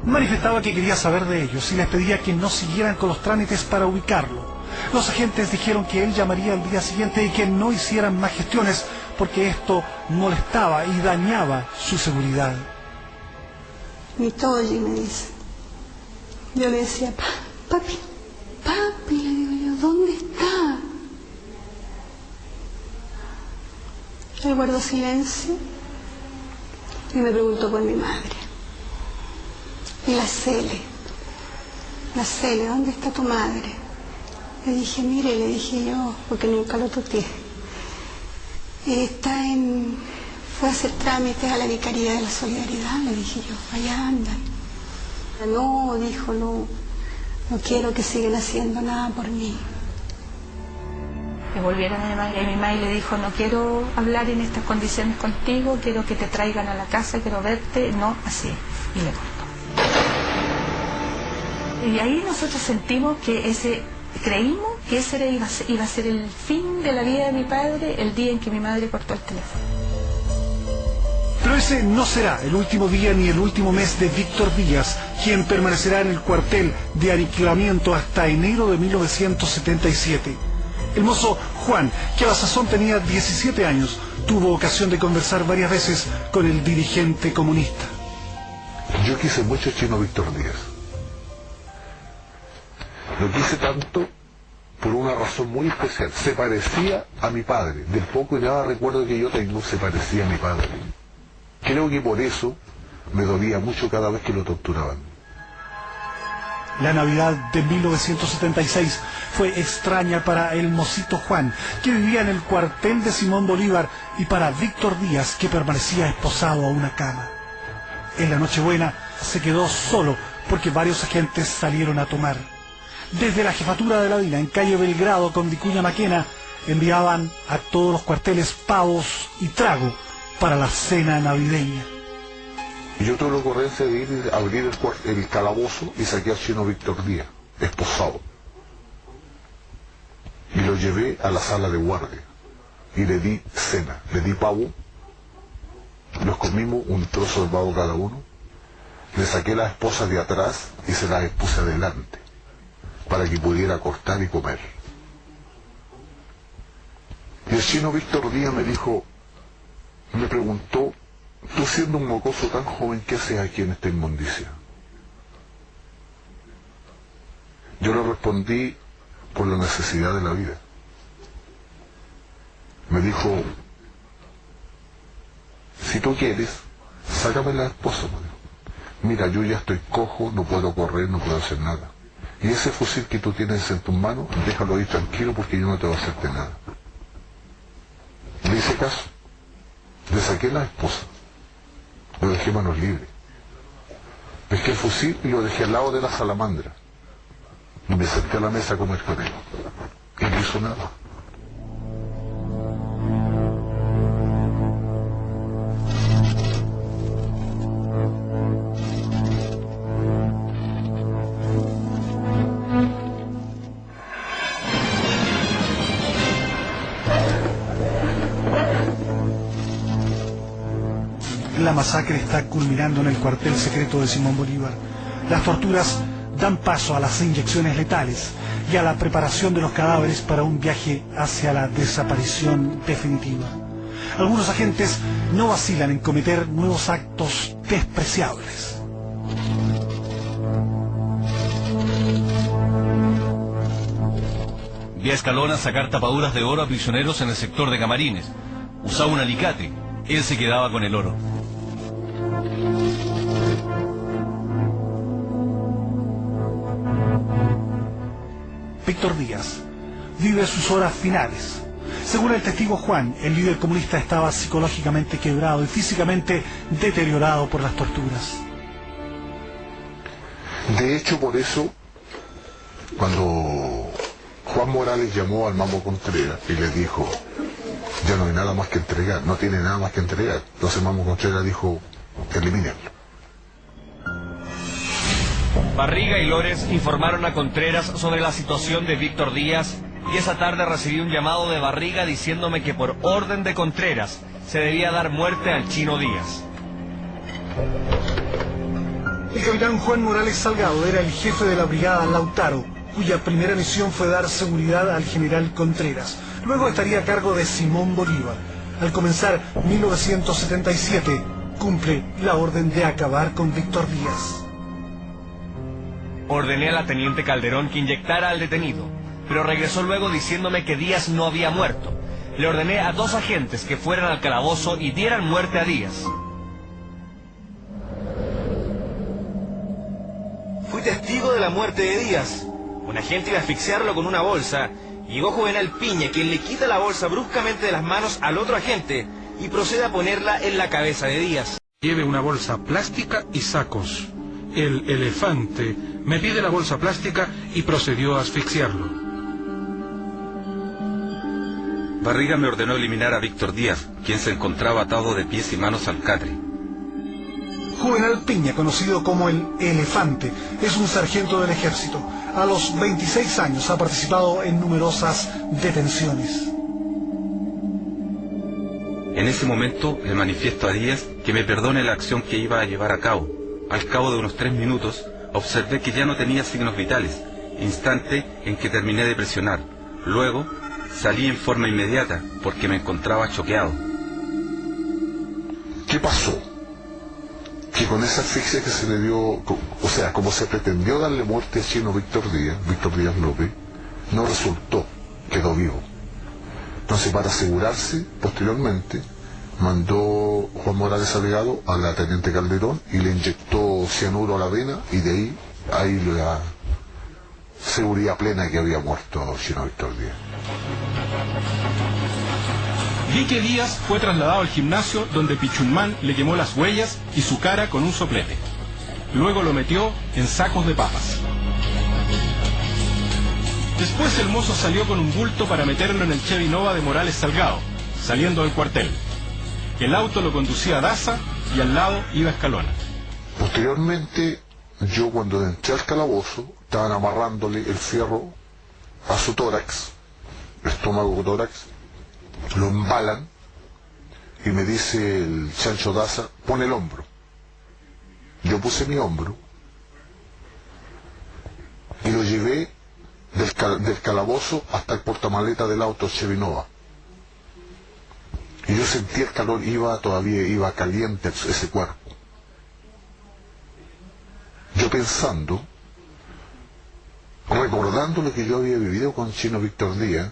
Manifestaba que quería saber de ellos y les pedía que no siguieran con los trámites para ubicarlo. Los agentes dijeron que él llamaría al día siguiente y que no hicieran más gestiones porque esto molestaba y dañaba su seguridad. Mi Toyi, me dice. Yo le decía, papi, le digo yo, ¿dónde está? Él guardó silencio y me preguntó por mi madre. Y la Cele, ¿dónde está tu madre? Le dije, mire, le dije yo, porque nunca lo tuteé. Fue a hacer trámites a la Vicaría de la Solidaridad, le dije yo, allá andan. No, dijo, no quiero que sigan haciendo nada por mí. Que volvieron a llamar y mi madre le dijo, no quiero hablar en estas condiciones contigo, quiero que te traigan a la casa, quiero verte, no, así. Y le cortó. Y ahí nosotros sentimos que creímos que ese iba a ser el fin de la vida de mi padre, el día en que mi madre cortó el teléfono. Pero ese no será el último día ni el último mes de Víctor Díaz, quien permanecerá en el cuartel de aniquilamiento hasta enero de 1977. El mozo Juan, que a la sazón tenía 17 años, tuvo ocasión de conversar varias veces con el dirigente comunista. Yo quise mucho a Chino Víctor Díaz. Lo quise tanto por una razón muy especial. Se parecía a mi padre. Del poco y nada recuerdo que yo tengo, se parecía a mi padre. Creo que por eso me dolía mucho cada vez que lo torturaban. La Navidad de 1976 fue extraña para el mocito Juan, que vivía en el cuartel de Simón Bolívar, y para Víctor Díaz, que permanecía esposado a una cama. En la Nochebuena se quedó solo porque varios agentes salieron a tomar. Desde la jefatura de la DINA, en calle Belgrado con Vicuña Maquena, enviaban a todos los cuarteles pavos y trago para la cena navideña. Yo tuve la ocurrencia de ir a abrir el calabozo y saqué al Chino Víctor Díaz, esposado. Y lo llevé a la sala de guardia. Y le di cena, le di pavo. Nos comimos un trozo de pavo cada uno. Le saqué la esposa de atrás y se la expuse adelante, para que pudiera cortar y comer. Y el Chino Víctor Díaz me preguntó: tú siendo un mocoso tan joven, ¿qué haces aquí en esta inmundicia? Yo le respondí: por la necesidad de la vida. Me dijo: si tú quieres, sácame la esposa. Mira, yo ya estoy cojo, no puedo correr, no puedo hacer nada. Y ese fusil que tú tienes en tus manos, déjalo ahí tranquilo porque yo no te voy a hacerte nada. Le hice caso. Le saqué la esposa. Lo dejé manos libres. Pesqué el fusil y lo dejé al lado de la salamandra. Y me senté a la mesa a comer con él. Y no hizo nada. La masacre está culminando en el cuartel secreto de Simón Bolívar. Las torturas dan paso a las inyecciones letales y a la preparación de los cadáveres para un viaje hacia la desaparición definitiva. Algunos agentes no vacilan en cometer nuevos actos despreciables. Vi a Escalona sacar tapaduras de oro a prisioneros en el sector de Camarines. Usaba un alicate. Él se quedaba con el oro. Víctor Díaz vive sus horas finales. Según el testigo Juan, el líder comunista estaba psicológicamente quebrado y físicamente deteriorado por las torturas. De hecho, por eso, cuando Juan Morales llamó al Mamo Contreras y le dijo: ya no hay nada más que entregar, no tiene nada más que entregar, entonces Mamo Contreras dijo: elimínenlo. Barriga y Lores informaron a Contreras sobre la situación de Víctor Díaz, y esa tarde recibí un llamado de Barriga diciéndome que por orden de Contreras se debía dar muerte al Chino Díaz. El capitán Juan Morales Salgado era el jefe de la brigada Lautaro, cuya primera misión fue dar seguridad al general Contreras. Luego estaría a cargo de Simón Bolívar. Al comenzar 1977, cumple la orden de acabar con Víctor Díaz. Ordené a la teniente Calderón que inyectara al detenido, pero regresó luego diciéndome que Díaz no había muerto. Le ordené a 2 agentes que fueran al calabozo y dieran muerte a Díaz. Fui testigo de la muerte de Díaz. Un agente iba a asfixiarlo con una bolsa. Llegó Juvenal Piña, quien le quita la bolsa bruscamente de las manos al otro agente y procede a ponerla en la cabeza de Díaz. Lleve una bolsa plástica y sacos. El elefante me pide la bolsa plástica y procedió a asfixiarlo. Barriga me ordenó eliminar a Víctor Díaz, quien se encontraba atado de pies y manos al catre. Juvenal Piña, conocido como el Elefante, es un sargento del ejército. A los 26 años ha participado en numerosas detenciones. En ese momento le manifiesto a Díaz que me perdone la acción que iba a llevar a cabo. Al cabo de unos 3 minutos, observé que ya no tenía signos vitales, instante en que terminé de presionar. Luego, salí en forma inmediata, porque me encontraba choqueado. ¿Qué pasó? Que con esa asfixia que se le dio, o sea, como se pretendió darle muerte a Chino Víctor Díaz López, no resultó, quedó vivo. Entonces, para asegurarse, posteriormente, mandó Juan Morales Alegado a la teniente Calderón y le inyectó cianuro a la vena, y de ahí la seguridad plena que había muerto Chino Víctor Díaz. Lique Díaz fue trasladado al gimnasio donde Pichunmán le quemó las huellas y su cara con un soplete. Luego lo metió en sacos de papas. Después el mozo salió con un bulto para meterlo en el Chevy Nova de Morales Salgado, saliendo del cuartel. El auto lo conducía a Daza y al lado iba Escalona. Posteriormente, yo cuando entré al calabozo, estaban amarrándole el fierro a su tórax, estómago tórax, lo embalan y me dice el Chancho Daza, pon el hombro. Yo puse mi hombro y lo llevé del calabozo hasta el portamaleta del auto Chevy Nova. Y yo sentí el calor, todavía iba caliente ese cuerpo. Yo pensando, recordando lo que yo había vivido con Chino Víctor Díaz,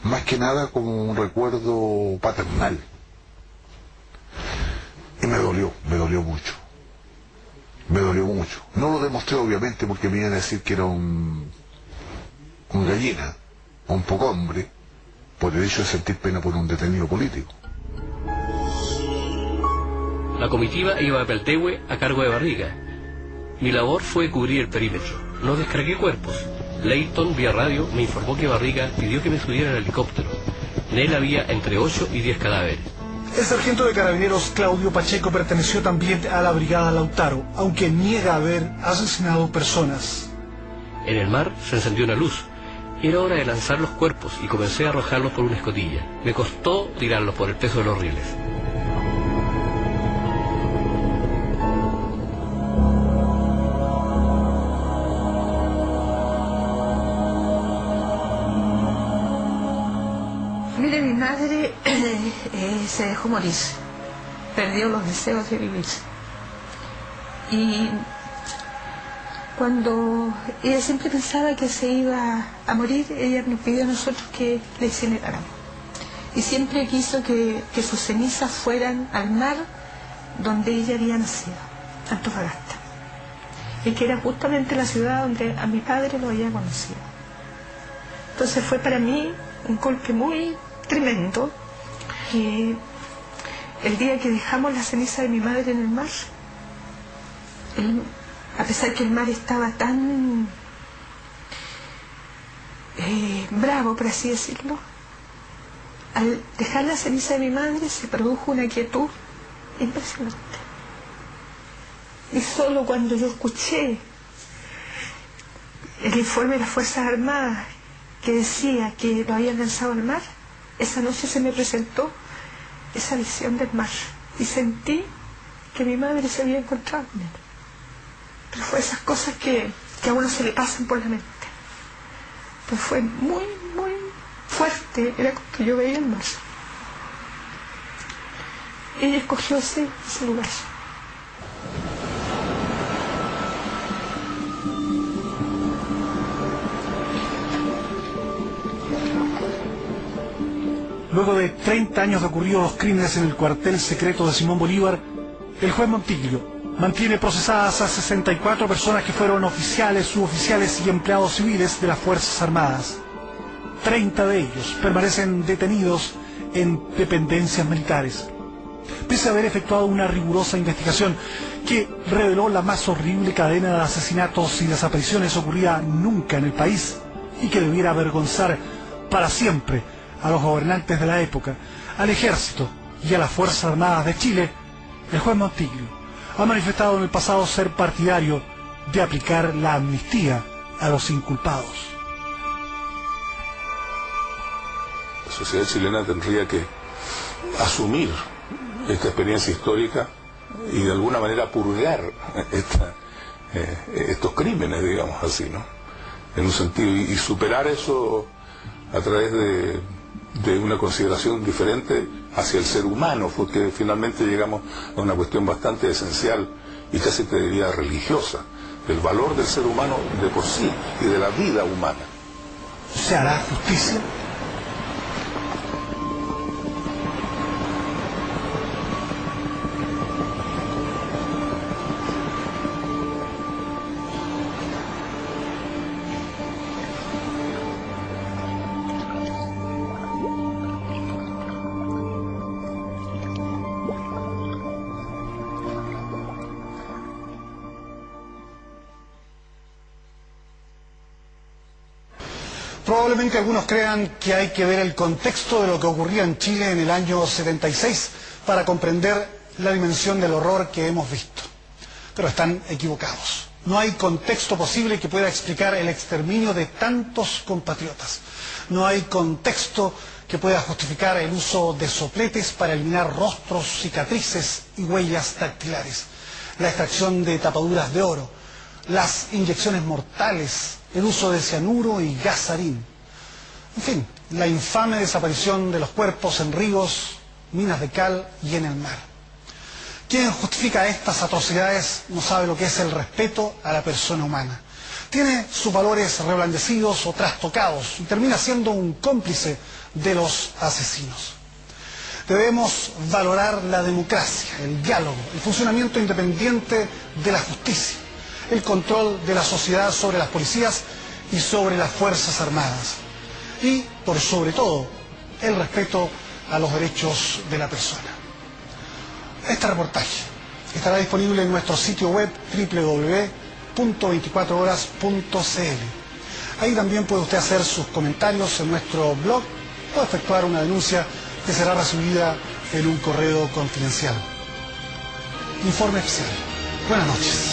más que nada como un recuerdo paternal. Y me dolió mucho. Me dolió mucho. No lo demostré obviamente porque me iban a decir que era un gallina, un poco hombre, por el hecho de sentir pena por un detenido político. La comitiva iba a Peltehue a cargo de Barriga. Mi labor fue cubrir el perímetro. No descargué cuerpos. Leighton, vía radio, me informó que Barriga pidió que me subiera al helicóptero. En él había entre 8 y 10 cadáveres. El sargento de carabineros Claudio Pacheco perteneció también a la brigada Lautaro, aunque niega haber asesinado personas. En el mar se encendió una luz. Era hora de lanzar los cuerpos y comencé a arrojarlos por una escotilla. Me costó tirarlos por el peso de los rieles. Mire, mi madre se dejó morir, perdió los deseos de vivir. Y cuando ella siempre pensaba que se iba a morir, ella nos pidió a nosotros que la incineráramos. Y siempre quiso que sus cenizas fueran al mar donde ella había nacido, Antofagasta. Y que era justamente la ciudad donde a mi padre lo había conocido. Entonces fue para mí un golpe muy tremendo. Y el día que dejamos la ceniza de mi madre en el mar, a pesar que el mar estaba tan bravo, por así decirlo, al dejar la ceniza de mi madre se produjo una quietud impresionante. Y solo cuando yo escuché el informe de las Fuerzas Armadas que decía que lo habían lanzado al mar, esa noche se me presentó esa visión del mar y sentí que mi madre se había encontrado con él. Pero fue esas cosas que a uno se le pasan por la mente. Pues fue muy, muy fuerte, era como que yo veía el mar. Ella escogió ese lugar. Luego de 30 años de ocurridos los crímenes en el cuartel secreto de Simón Bolívar, el juez Montiglio mantiene procesadas a 64 personas que fueron oficiales, suboficiales y empleados civiles de las Fuerzas Armadas. 30 de ellos permanecen detenidos en dependencias militares, pese a haber efectuado una rigurosa investigación que reveló la más horrible cadena de asesinatos y desapariciones ocurrida nunca en el país y que debiera avergonzar para siempre a los gobernantes de la época, al Ejército y a las Fuerzas Armadas de Chile. El juez Montiglio ha manifestado en el pasado ser partidario de aplicar la amnistía a los inculpados. La sociedad chilena tendría que asumir esta experiencia histórica y de alguna manera purgar estos crímenes, digamos así, ¿no? En un sentido, y superar eso a través de de una consideración diferente hacia el ser humano, porque finalmente llegamos a una cuestión bastante esencial y casi te diría religiosa, del valor del ser humano de por sí y de la vida humana. ¿Se hará justicia? Probablemente algunos crean que hay que ver el contexto de lo que ocurría en Chile en el año 76 para comprender la dimensión del horror que hemos visto. Pero están equivocados. No hay contexto posible que pueda explicar el exterminio de tantos compatriotas. No hay contexto que pueda justificar el uso de sopletes para eliminar rostros, cicatrices y huellas dactilares, la extracción de tapaduras de oro, las inyecciones mortales, el uso de cianuro y gas sarín. En fin, la infame desaparición de los cuerpos en ríos, minas de cal y en el mar. Quien justifica estas atrocidades no sabe lo que es el respeto a la persona humana. Tiene sus valores reblandecidos o trastocados y termina siendo un cómplice de los asesinos. Debemos valorar la democracia, el diálogo, el funcionamiento independiente de la justicia, el control de la sociedad sobre las policías y sobre las Fuerzas Armadas. Y, por sobre todo, el respeto a los derechos de la persona. Este reportaje estará disponible en nuestro sitio web www.24horas.cl. Ahí también puede usted hacer sus comentarios en nuestro blog o efectuar una denuncia que será recibida en un correo confidencial. Informe especial. Buenas noches.